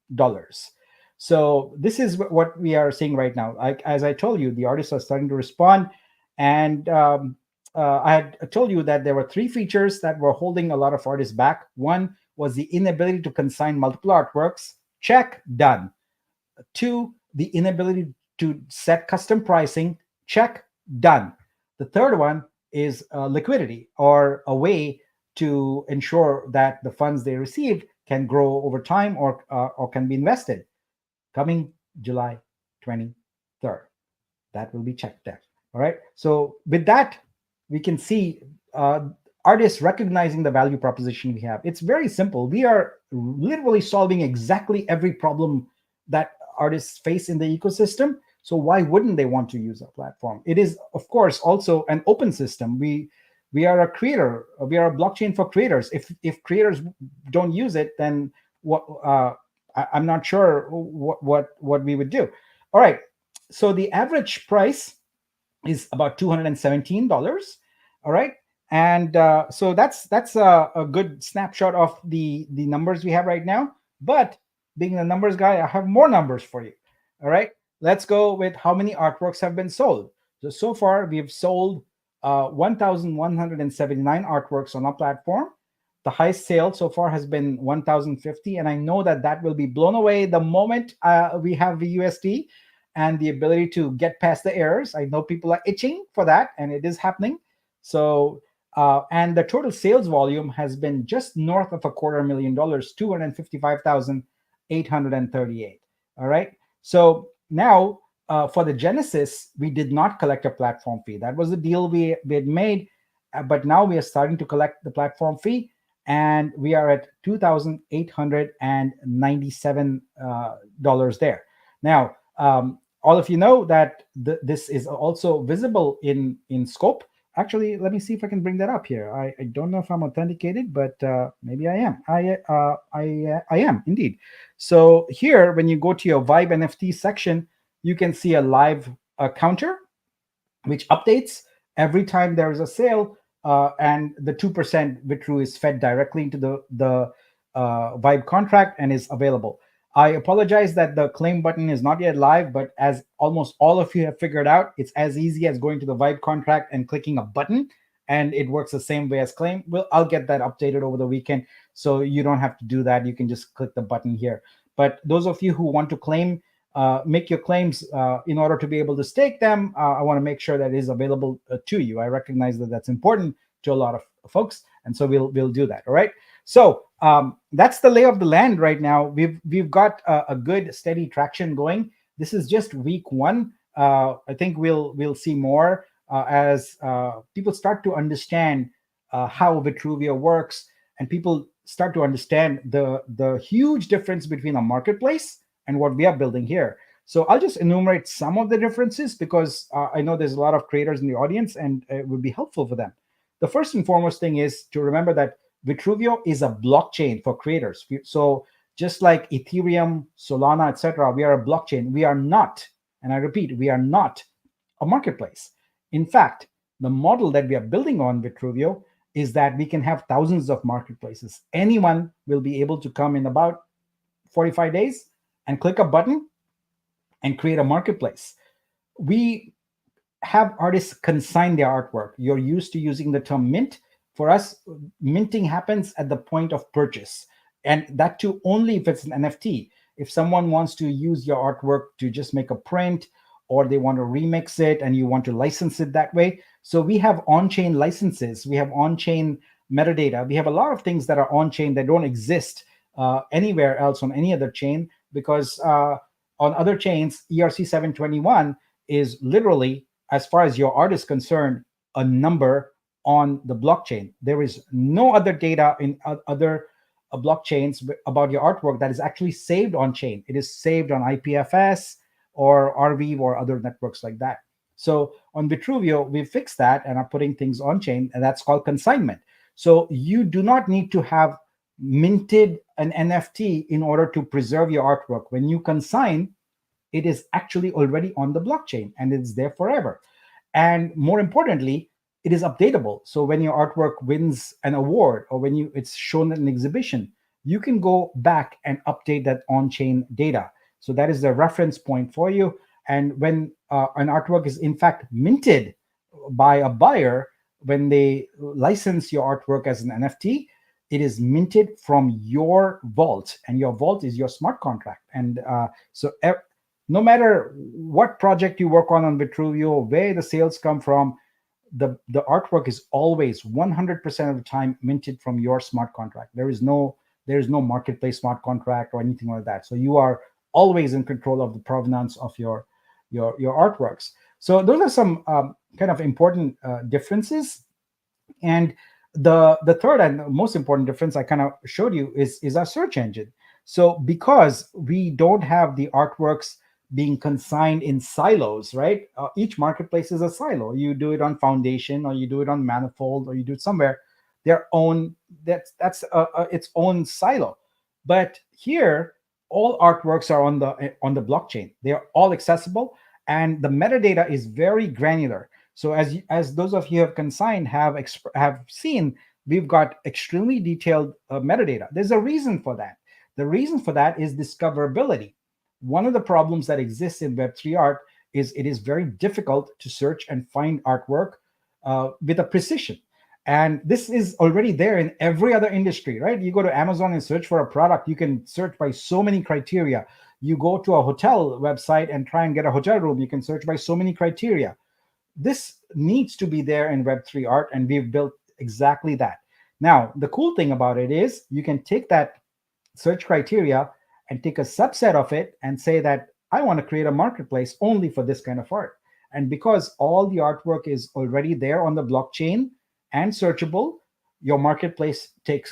So this is what we are seeing right now. As I told you, the artists are starting to respond. And I had told you that there were 3 features that were holding a lot of artists back. One was the inability to consign multiple artworks. Check, done. 2, the inability to set custom pricing. Check, done. The third one is liquidity, or a way to ensure that the funds they received can grow over time or can be invested. Coming July 23rd, that will be checked there. All right. So with that, we can see artists recognizing the value proposition we have. It's very simple. We are literally solving exactly every problem that artists face in the ecosystem. So why wouldn't they want to use our platform? It is, of course, also an open system. We are a creator. We are a blockchain for creators. If creators don't use it, then what? I'm not sure what we would do. All right. So the average price is about $217. All right. And so that's a good snapshot of the numbers we have right now. But being the numbers guy, I have more numbers for you. All right. Let's go with how many artworks have been sold. So far, we have sold 1,179 artworks on our platform. The highest sale so far has been 1,050. And I know that will be blown away the moment we have the USD and the ability to get past the errors. I know people are itching for that, and it is happening. So, and the total sales volume has been just north of $250,000, 255,838. All right. So now for the Genesis, we did not collect a platform fee. That was the deal we had made. But now we are starting to collect the platform fee, and we are at $2,897 there. Now, all of you know that this is also visible in scope. Actually, let me see if I can bring that up here. I don't know if I'm authenticated, but maybe I am. I am indeed. So here, when you go to your Vibe NFT section, you can see a live counter, which updates every time there is a sale, and the 2% Vitru is fed directly into the Vibe contract and is available. I apologize that the claim button is not yet live, but as almost all of you have figured out, it's as easy as going to the Vibe contract and clicking a button, and it works the same way as claim. Well, I'll get that updated over the weekend, so you don't have to do that. You can just click the button here. But those of you who want to claim, make your claims in order to be able to stake them, I want to make sure that it is available to you. I recognize that that's important to a lot of folks, and so we'll do that. All right. So that's the lay of the land right now. We've got a good steady traction going. This is just week 1. I think we'll see more as people start to understand how Vitruveo works, and people start to understand the huge difference between a marketplace and what we are building here. So I'll just enumerate some of the differences because I know there's a lot of creators in the audience and it would be helpful for them. The first and foremost thing is to remember that Vitruveo is a blockchain for creators. So just like Ethereum, Solana, etc., we are a blockchain. We are not, and I repeat, we are not a marketplace. In fact, the model that we are building on Vitruveo is that we can have thousands of marketplaces. Anyone will be able to come in about 45 days and click a button and create a marketplace. We have artists consign their artwork. You're used to using the term mint. For us, minting happens at the point of purchase, and that too only if it's an NFT. If someone wants to use your artwork to just make a print, or they want to remix it and you want to license it that way. So we have on-chain licenses, we have on-chain metadata, we have a lot of things that are on-chain that don't exist anywhere else on any other chain, because on other chains, ERC 721 is literally, as far as your art is concerned, a number on the blockchain. There is no other data in other blockchains about your artwork that is actually saved on chain. It is saved on IPFS or Arweave or other networks like that. So on Vitruveo, we fixed that and are putting things on chain, and that's called consignment. So you do not need to have minted an NFT in order to preserve your artwork. When you consign, it is actually already on the blockchain and it's there forever. And more importantly, it is updatable. So when your artwork wins an award or when it's shown at an exhibition, you can go back and update that on-chain data. So that is the reference point for you. And when an artwork is in fact minted by a buyer, when they license your artwork as an NFT, it is minted from your vault, and your vault is your smart contract. And so no matter what project you work on Vitruveo, where the sales come from, the artwork is always 100% of the time minted from your smart contract. There is no marketplace smart contract or anything like that. So you are always in control of the provenance of your artworks. So those are some kind of important differences. And the third and most important difference I kind of showed you is our search engine. So because we don't have the artworks being consigned in silos, right? Each marketplace is a silo. You do it on Foundation, or you do it on Manifold, or you do it somewhere. Their own that's its own silo. But here, all artworks are on the blockchain. They are all accessible, and the metadata is very granular. So as those of you who have consigned have seen, we've got extremely detailed metadata. There's a reason for that. The reason for that is discoverability. One of the problems that exists in Web3 art is it is very difficult to search and find artwork with a precision. And this is already there in every other industry, right? You go to Amazon and search for a product, you can search by so many criteria. You go to a hotel website and try and get a hotel room, you can search by so many criteria. This needs to be there in Web3 art, and we've built exactly that. Now, the cool thing about it is you can take that search criteria and take a subset of it and say that I want to create a marketplace only for this kind of art. And because all the artwork is already there on the blockchain and searchable, your marketplace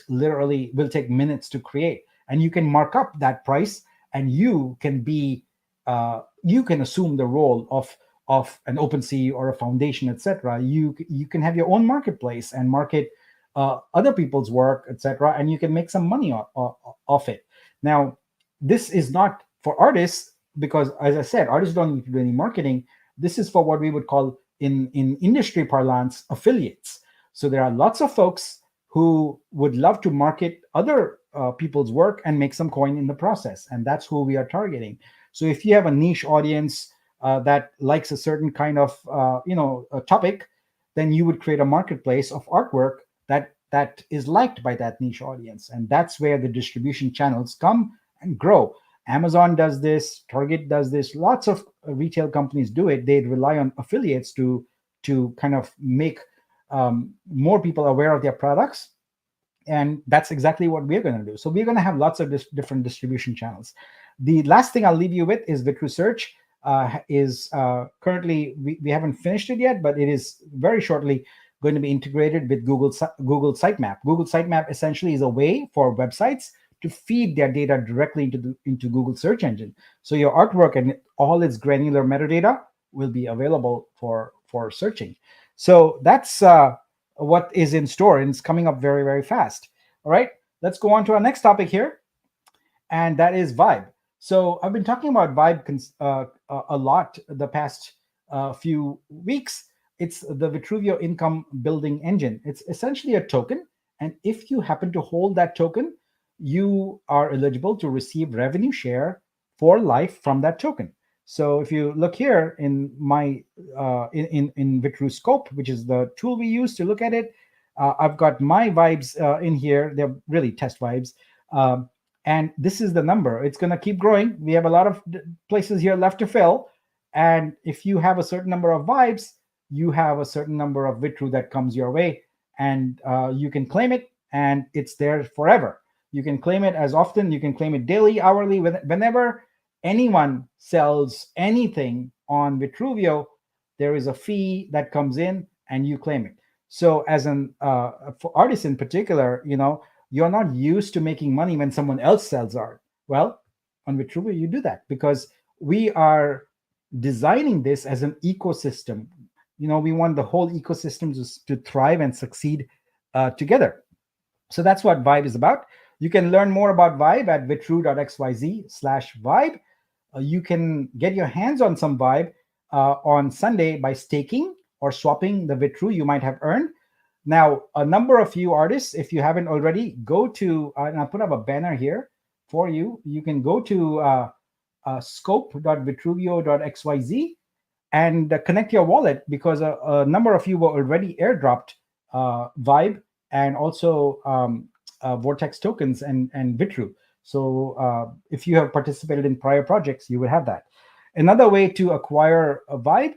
will take minutes to create. And you can mark up that price, and you can assume the role of an OpenSea or a Foundation, etc. You can have your own marketplace and market other people's work, etc. And you can make some money off it. Now, this is not for artists because, as I said, artists don't need to do any marketing. This is for what we would call in industry parlance affiliates. So there are lots of folks who would love to market other people's work and make some coin in the process, and that's who we are targeting. So if you have a niche audience that likes a certain kind of a topic, then you would create a marketplace of artwork that is liked by that niche audience, and that's where the distribution channels come and grow. Amazon does this, Target does this, lots of retail companies do it. They rely on affiliates to kind of make more people aware of their products, and that's exactly what we're going to do. So we're going to have lots of different distribution channels. The last thing I'll leave you with is Vitru Search. Is currently we haven't finished it yet, but it is very shortly going to be integrated with Google Sitemap. Google Sitemap essentially is a way for websites to feed their data directly into Google search engine. So your artwork and all its granular metadata will be available for searching. So that's what is in store, and it's coming up very, very fast. All right, let's go on to our next topic here, and that is Vibe. So I've been talking about Vibe a lot the past few weeks. It's the Vitruveo income building engine. It's essentially a token, and if you happen to hold that token, you are eligible to receive revenue share for life from that token. So if you look here in my in Vitru Scope, which is the tool we use to look at it, I've got my vibes in here. They're really test vibes. And this is the number. It's going to keep growing. We have a lot of places here left to fill. And if you have a certain number of vibes, you have a certain number of Vitru that comes your way. And you can claim it, and it's there forever. You can claim it as often. You can claim it daily, hourly, whenever anyone sells anything on Vitruveo, there is a fee that comes in and you claim it. So as an for artists in particular, you're not used to making money when someone else sells art. Well, on Vitruveo, you do that because we are designing this as an ecosystem. We want the whole ecosystem to thrive and succeed together. So that's what Vibe is about. You can learn more about Vibe at vitru.xyz/Vibe. You can get your hands on some Vibe on Sunday by staking or swapping the Vitru you might have earned. Now, a number of you artists, if you haven't already, go to, and I'll put up a banner here for you. You can go to scope.vitruveo.xyz and connect your wallet, because a number of you were already airdropped Vibe and also Vortex tokens and Vitru. So if you have participated in prior projects, you would have that. Another way to acquire a Vibe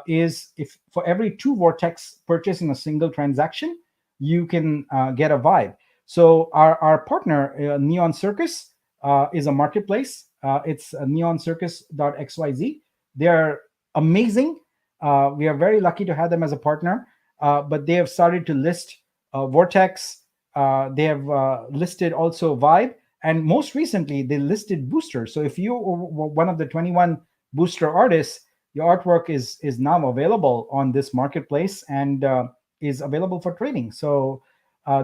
is if for every 2 Vortex purchase in a single transaction, you can get a Vibe. So our partner, Neon Circus, is a marketplace. It's neoncircus.xyz. They're amazing. We are very lucky to have them as a partner, but they have started to list Vortex. They have listed also Vibe, and most recently they listed boosters. So if you were one of the 21 booster artists, your artwork is now available on this marketplace and is available for trading. So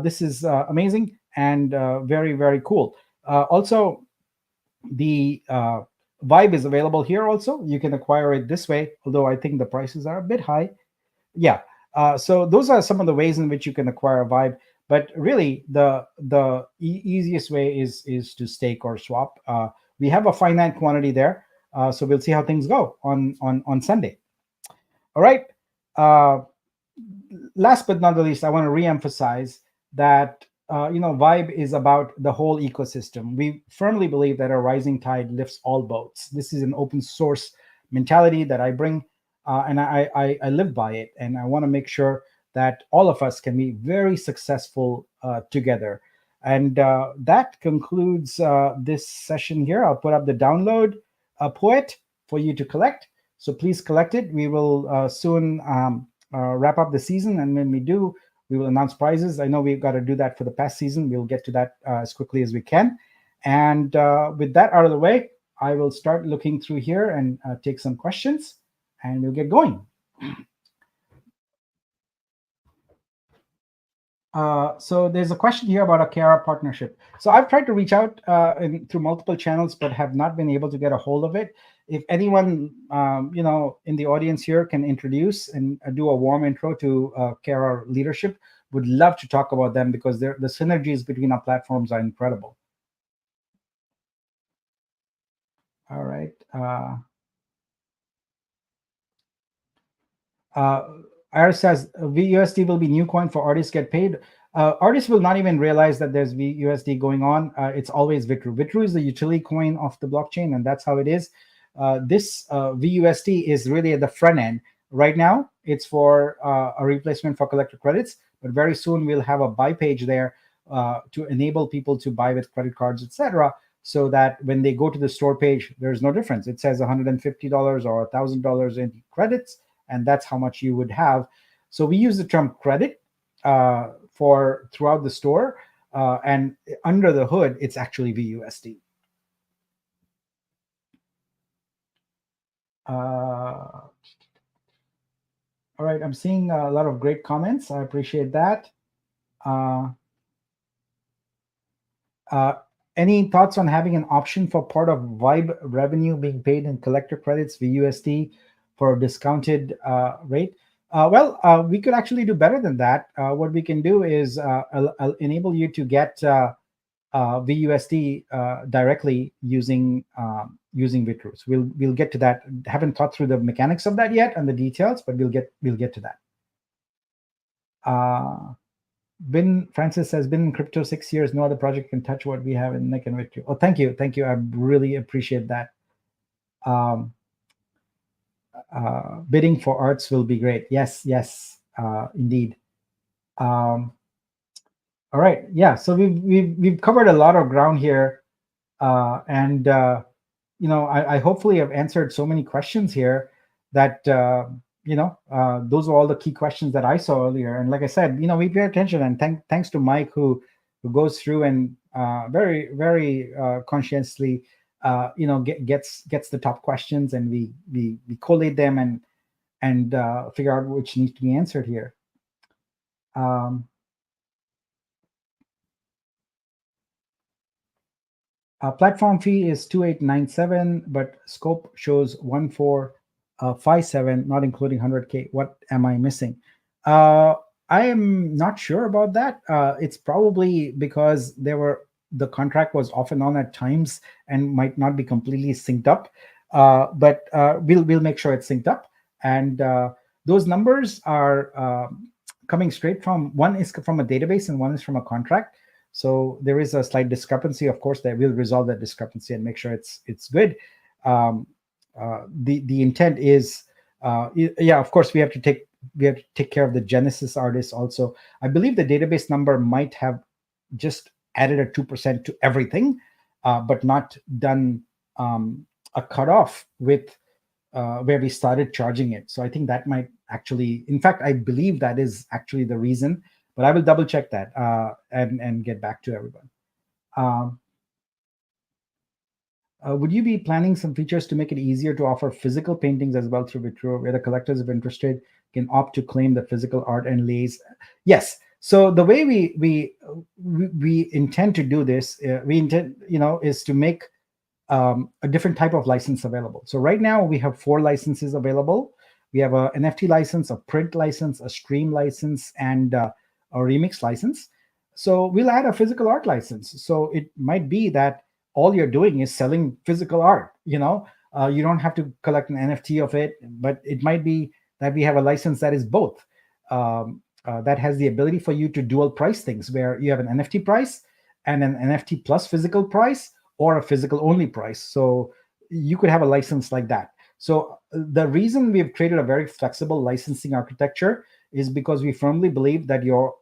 this is amazing and very, very cool. Also, the Vibe is available here also. You can acquire it this way, although I think the prices are a bit high. Yeah. So those are some of the ways in which you can acquire a Vibe. But really, the easiest way is to stake or swap. We have a finite quantity there, so we'll see how things go on Sunday. All right. Last but not the least, I want to reemphasize that Vibe is about the whole ecosystem. We firmly believe that a rising tide lifts all boats. This is an open source mentality that I bring, and I live by it, and I want to make sure that all of us can be very successful together. And that concludes this session here. I'll put up the download poet for you to collect. So please collect it. We will soon wrap up the season. And when we do, we will announce prizes. I know we've got to do that for the past season. We'll get to that as quickly as we can. And with that out of the way, I will start looking through here and take some questions, and we'll get going. So there's a question here about a Kara partnership. So I've tried to reach out through multiple channels, but have not been able to get a hold of it. If anyone, in the audience here can introduce and do a warm intro to Kara leadership, would love to talk about them, because the synergies between our platforms are incredible. All right. Iris says VUSD will be new coin for artists get paid. Artists will not even realize that there's VUSD going on. It's always Vitru. Vitru is the utility coin of the blockchain, and that's how it is. This VUSD is really at the front end. Right now, it's for a replacement for collector credits, but very soon we'll have a buy page there to enable people to buy with credit cards, etc., so that when they go to the store page, there's no difference. It says $150 or $1,000 in credits, and that's how much you would have. So we use the term credit for throughout the store, and under the hood, it's actually VUSD. All right, I'm seeing a lot of great comments. I appreciate that. Any thoughts on having an option for part of Vibe revenue being paid in collector credits VUSD for a discounted rate? We could actually do better than that. What we can do is I'll enable you to get VUSD directly using Vitru. So we'll get to that. Haven't thought through the mechanics of that yet and the details, but we'll get to that. Francis has been in crypto 6 years. No other project can touch what we have in Nick and Vitru. Oh, thank you. I really appreciate that. Bidding for arts will be great. Yes, indeed. All right, yeah. So we've covered a lot of ground here, and I hopefully have answered so many questions here that those are all the key questions that I saw earlier. And like I said, we pay attention, and thanks to Mike who goes through and very, very conscientiously gets the top questions, and we collate them and figure out which needs to be answered here. Platform fee is 2897, but scope shows 1457, not including 100K. What am I missing? I am not sure about that. It's probably because the contract was off and on at times and might not be completely synced up. But we'll make sure it's synced up. And those numbers are coming straight from, one is from a database and one is from a contract. So there is a slight discrepancy. Of course, that will resolve that discrepancy and make sure it's good. The intent is, of course, we have to take care of the Genesis artists also. I believe the database number might have just added a 2% to everything, but not done a cutoff with where we started charging it. So I think that might actually, in fact, I believe that is actually the reason. But I will double check that and get back to everyone. Would you be planning some features to make it easier to offer physical paintings as well through Vitru, where the collectors, if interested, can opt to claim the physical art and lays? Yes. So the way we intend to do this, is to make a different type of license available. So right now we have 4 licenses available. We have a NFT license, a print license, a stream license, and a remix license. So we'll add a physical art license. So it might be that all you're doing is selling physical art. You don't have to collect an NFT of it, but it might be that we have a license that is both. That has the ability for you to dual price things, where you have an NFT price and an NFT plus physical price, or a physical only price. So you could have a license like that. So the reason we've created a very flexible licensing architecture is because we firmly believe that your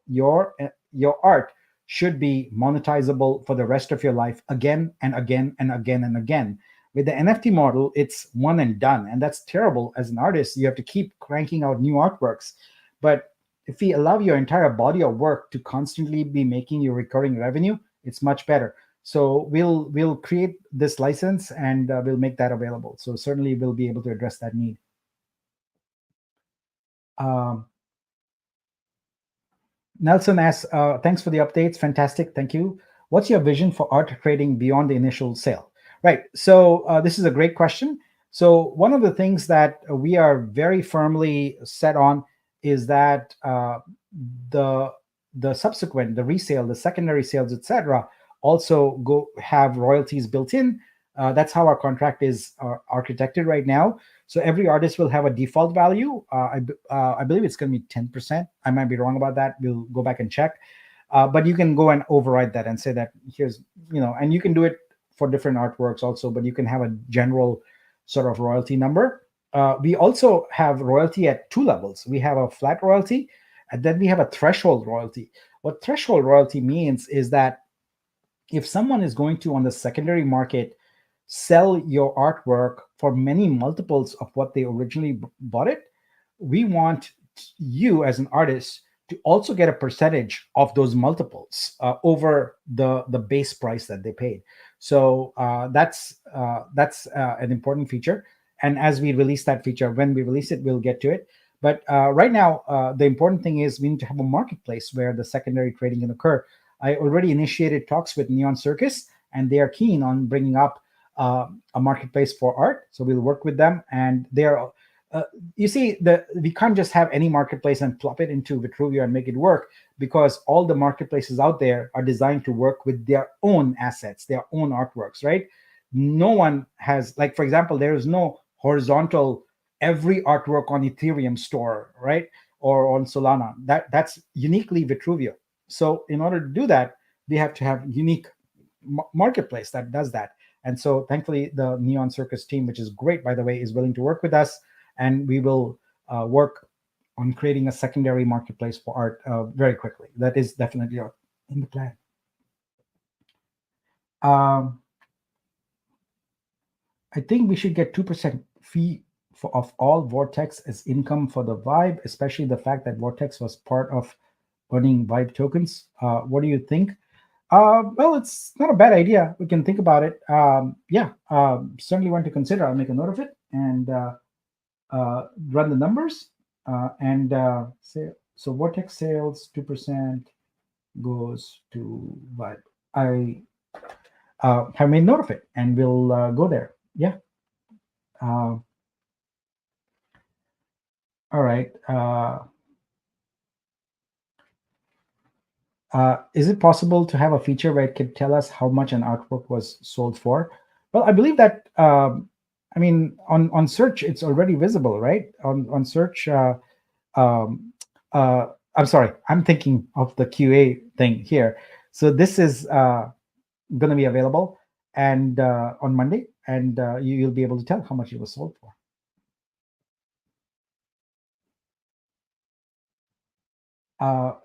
art should be monetizable for the rest of your life, again and again and again and again. With the NFT model, it's one and done, and that's terrible. As an artist, you have to keep cranking out new artworks. But if we allow your entire body of work to constantly be making you recurring revenue, it's much better. So we'll create this license, and we'll make that available. So certainly we'll be able to address that need. Nelson asks, thanks for the updates. Fantastic. Thank you. What's your vision for art trading beyond the initial sale? Right. So this is a great question. So one of the things that we are very firmly set on is that the subsequent, the resale, the secondary sales, etc., also have royalties built in. That's how our contract is architected right now. So every artist will have a default value. I believe it's going to be 10%. I might be wrong about that. We'll go back and check. But you can go and override that and say that here's, and you can do it for different artworks also, but you can have a general sort of royalty number. We also have royalty at 2 levels. We have a flat royalty, and then we have a threshold royalty. What threshold royalty means is that if someone is going to, on the secondary market, sell your artwork for many multiples of what they originally bought it, we want you as an artist to also get a percentage of those multiples over the base price that they paid. So that's an important feature. And as we release that feature, when we release it, we'll get to it. But right now, the important thing is we need to have a marketplace where the secondary trading can occur. I already initiated talks with Neon Circus, and they are keen on bringing up a marketplace for art. So we'll work with them, and they are. You see, we can't just have any marketplace and plop it into Vitruveo and make it work, because all the marketplaces out there are designed to work with their own assets, their own artworks, right? No one has, like, for example, there is no horizontal every artwork on Ethereum store, right? Or on Solana. That's uniquely Vitruveo. So in order to do that, we have to have unique marketplace that does that. And so thankfully, the Neon Circus team, which is great, by the way, is willing to work with us. And we will work on creating a secondary marketplace for art very quickly. That is definitely in the plan. I think we should get 2% fee of all Vortex as income for the Vibe, especially the fact that Vortex was part of earning Vibe tokens. What do you think? Well, it's not a bad idea. We can think about it. Yeah, certainly want to consider. I'll make a note of it and run the numbers and say, so Vortex sales 2% goes to Vibe. I have made note of it, and we'll go there. Yeah. All right. Is it possible to have a feature where it could tell us how much an artwork was sold for? Well, I believe that I mean, on search, it's already visible, right? On search, I'm sorry, I'm thinking of the QA thing here. So this is going to be available and on Monday, and you'll be able to tell how much it was sold for.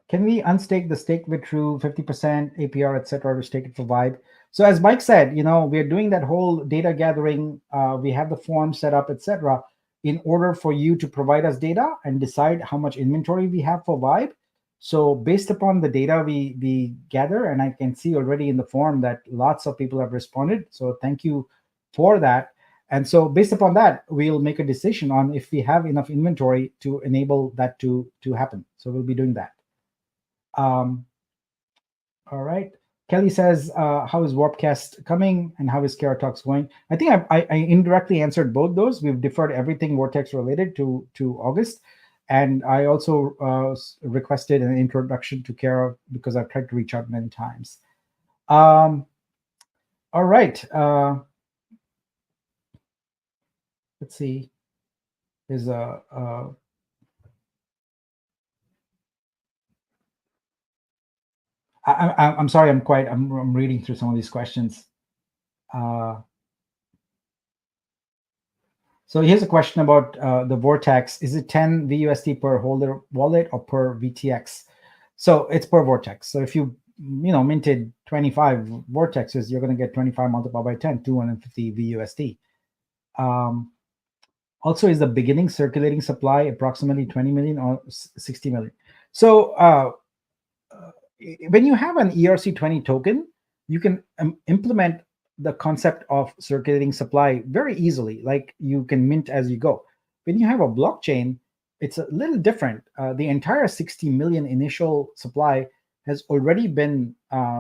Can we unstake the stake Vitru 50% APR, etc., to stake it for Vibe? So as Mike said, we're doing that whole data gathering. We have the form set up, etc., in order for you to provide us data and decide how much inventory we have for Vibe. So based upon the data we gather, and I can see already in the form that lots of people have responded. So thank you for that. And so based upon that, we'll make a decision on if we have enough inventory to enable that to happen. So we'll be doing that. All right. Kelly says, how is Warpcast coming and how is Kara Talks going? I think I indirectly answered both those. We've deferred everything Vortex related to August. And I also requested an introduction to Kara because I've tried to reach out many times. All right. Let's see. There's I'm sorry. I'm reading through some of these questions. So here's a question about the Vortex. Is it 10 VUSD per holder wallet or per VTX? So it's per Vortex. So if you minted 25 Vortexes, you're going to get 25 multiplied by 10, 250 VUSD. Also, is the beginning circulating supply approximately 20 million or 60 million? So when you have an ERC20 token, you can implement the concept of circulating supply very easily, like you can mint as you go. When you have a blockchain, it's a little different. The entire 60 million initial supply has already been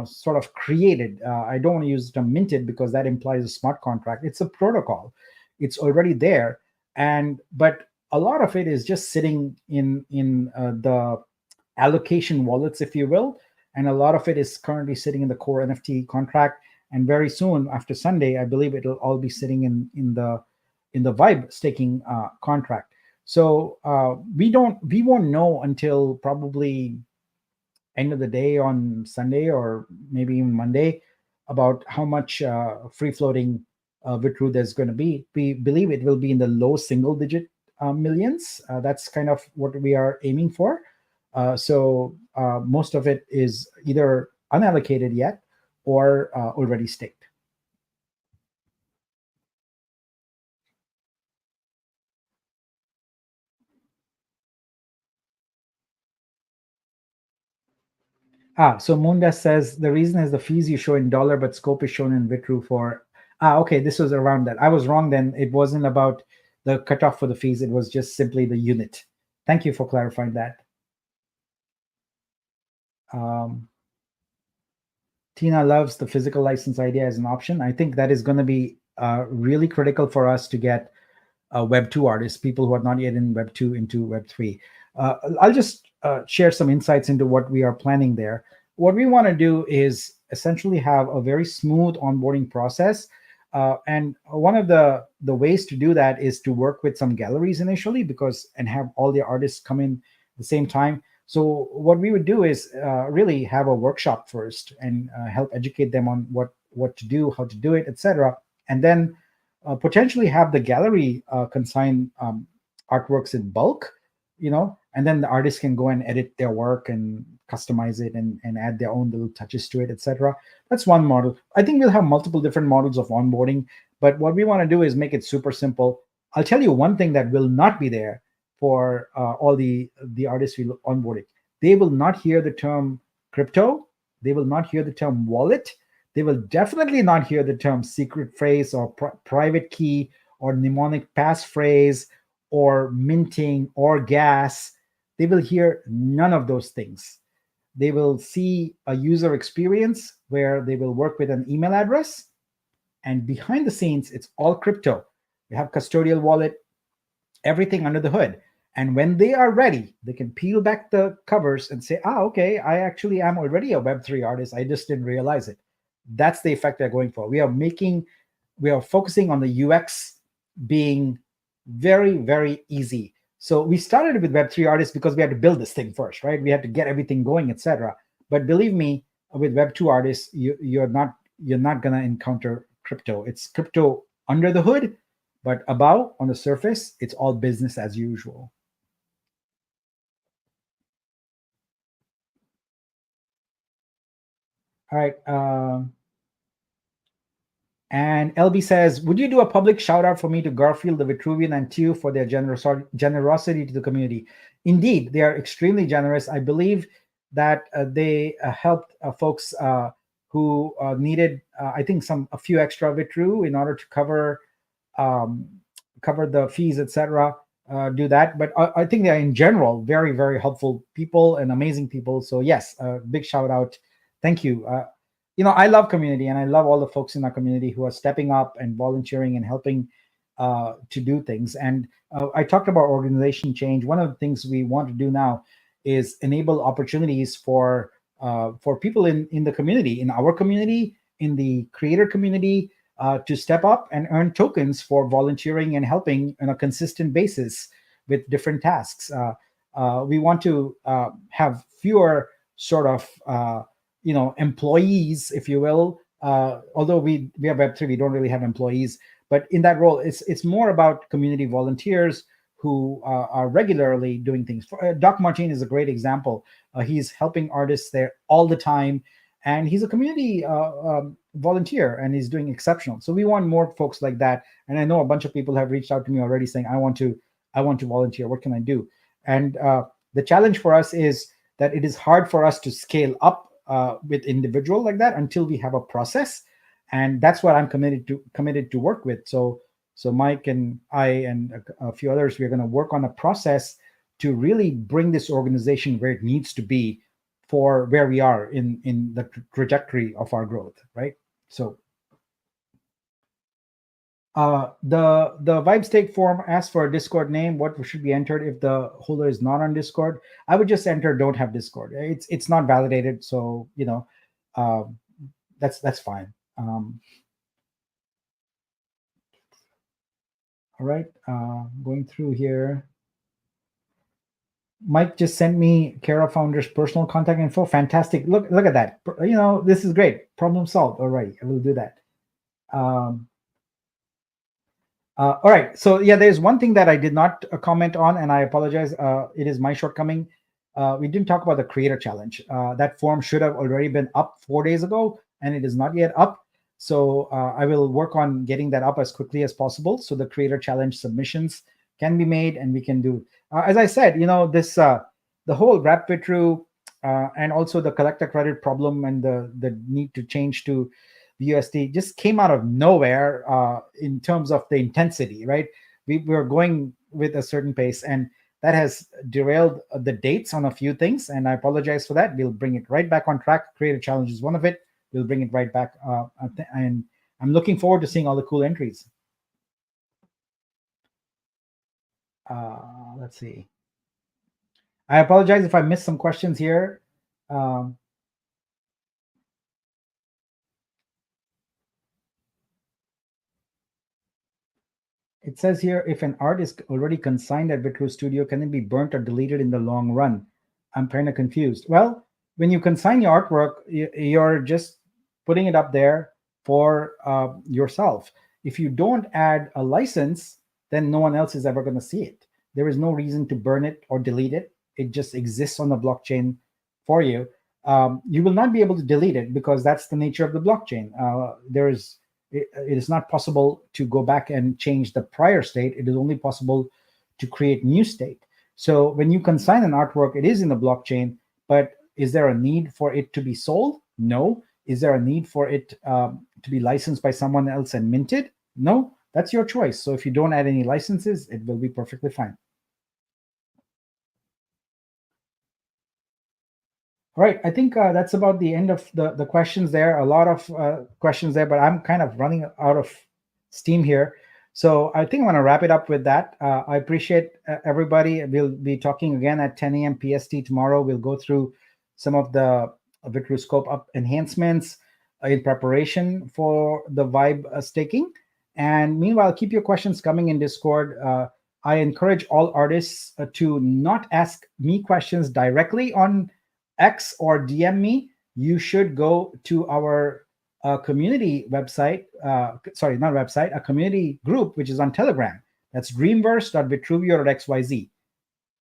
sort of created. I don't want to use the term minted because that implies a smart contract. It's a protocol. It's already there. But a lot of it is just sitting in the allocation wallets, if you will. And a lot of it is currently sitting in the core NFT contract. And very soon after Sunday, I believe it'll all be sitting in the Vibe staking contract. So we won't know until probably end of the day on Sunday or maybe even Monday about how much free floating Vitru there's going to be. We believe it will be in the low single digit millions. That's kind of what we are aiming for. So most of it is either unallocated yet or already staked. So Munda says the reason is the fees you show in dollar, but scope is shown in Vitru for. Okay, this was around that. I was wrong then. It wasn't about the cutoff for the fees. It was just simply the unit. Thank you for clarifying that. Tina loves the physical license idea as an option. I think that is going to be really critical for us to get Web 2 artists, people who are not yet in Web 2 into Web 3. I'll just share some insights into what we are planning there. What we want to do is essentially have a very smooth onboarding process. And one of the ways to do that is to work with some galleries initially and have all the artists come in at the same time. So what we would do is really have a workshop first and help educate them on what to do, how to do it, etc. And then potentially have the gallery consign artworks in bulk, and then the artists can go and edit their work and customize it and add their own little touches to it, etc. That's one model. I think we'll have multiple different models of onboarding, but what we want to do is make it super simple. I'll tell you one thing that will not be there for all the artists we onboarded. They will not hear the term crypto. They will not hear the term wallet. They will definitely not hear the term secret phrase or private key or mnemonic passphrase or minting or gas. They will hear none of those things. They will see a user experience where they will work with an email address, and behind the scenes, it's all crypto. We have custodial wallet, everything under the hood. And when they are ready, they can peel back the covers and say, okay, I actually am already a Web3 artist. I just didn't realize it. That's the effect they're going for. We are focusing on the UX being very, very easy. So we started with Web3 artists because we had to build this thing first, right? We had to get everything going, etc. But believe me, with Web2 artists, you're not going to encounter crypto. It's crypto under the hood, but above, on the surface, it's all business as usual. All right. And LB says, would you do a public shout out for me to Garfield, the Vitruvian, and Tew for their generosity to the community? Indeed, they are extremely generous. I believe that they helped folks who needed, I think, a few extra Vitru in order to cover the fees, etc. Do that. But I think they are in general very, very helpful people and amazing people. So yes, big shout out. Thank you. I love community, and I love all the folks in our community who are stepping up and volunteering and helping to do things. And I talked about organization change. One of the things we want to do now is enable opportunities for people in the community, in our community, in the creator community, to step up and earn tokens for volunteering and helping on a consistent basis with different tasks. We want to have fewer sort of employees, if you will. Although we have Web3, we don't really have employees. But in that role, it's more about community volunteers who are regularly doing things. Doc Martin is a great example. He's helping artists there all the time, and he's a community volunteer, and he's doing exceptional. So we want more folks like that. And I know a bunch of people have reached out to me already saying, I want to volunteer. What can I do? And the challenge for us is that it is hard for us to scale up with individual like that until we have a process, and that's what I'm committed to work with. So Mike and I and a few others, we're going to work on a process to really bring this organization where it needs to be for where we are in the trajectory of our growth, right? So the Vibe Stake form asks for a Discord name. What should be entered if the holder is not on Discord? I would just enter don't have Discord. It's not validated, so that's fine. All right, going through here. Mike just sent me Kara Founder's personal contact info. Fantastic. Look at that. This is great. Problem solved. All right, I will do that. All right. So yeah, there's one thing that I did not comment on, and I apologize. It is my shortcoming. We didn't talk about the creator challenge. That form should have already been up 4 days ago, and it is not yet up. So I will work on getting that up as quickly as possible, so the creator challenge submissions can be made and we can do. As I said, this the whole Wrap Vitru and also the collector credit problem and the need to change to the USD just came out of nowhere in terms of the intensity, right? We were going with a certain pace, and that has derailed the dates on a few things, and I apologize for that. We'll bring it right back on track. Creative challenge is one of it. We'll bring it right back, and I'm looking forward to seeing all the cool entries. Let's see. I apologize if I missed some questions here. It says here, if an art is already consigned at Vitru Studio, can it be burnt or deleted in the long run? I'm kind of confused. Well, when you consign your artwork, you're just putting it up there for yourself. If you don't add a license, then no one else is ever going to see it. There is no reason to burn it or delete it. It just exists on the blockchain for you. You will not be able to delete it because that's the nature of the blockchain. It is not possible to go back and change the prior state. It is only possible to create new state. So when you consign an artwork, it is in the blockchain, but is there a need for it to be sold? No. Is there a need for it to be licensed by someone else and minted? No. That's your choice. So if you don't add any licenses, it will be perfectly fine. All right, I think that's about the end of the questions there. A lot of questions there, but I'm kind of running out of steam here. So I think I'm going to wrap it up with that. I appreciate everybody. We'll be talking again at 10 a.m. PST tomorrow. We'll go through some of the Vitru Scope up enhancements in preparation for the Vibe staking. And meanwhile, keep your questions coming in Discord. I encourage all artists to not ask me questions directly on X or DM me. You should go to our community website, sorry, not website, a community group, which is on Telegram. That's dreamverse.vitruveo.xyz.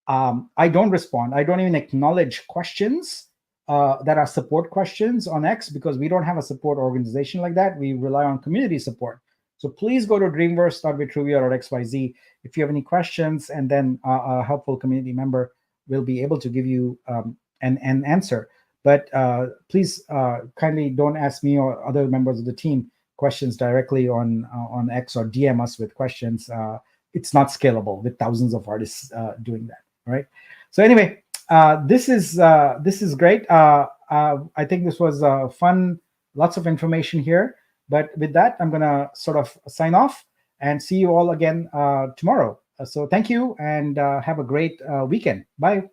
I don't respond. I don't even acknowledge questions that are support questions on X because we don't have a support organization like that. We rely on community support. So please go to dreamverse.vitruveo.xyz if you have any questions, and then a helpful community member will be able to give you an answer. But please kindly don't ask me or other members of the team questions directly on X or DM us with questions. It's not scalable with thousands of artists doing that. All right. So anyway, this is great. I think this was fun. Lots of information here. But with that, I'm going to sort of sign off and see you all again tomorrow. So thank you and have a great weekend. Bye.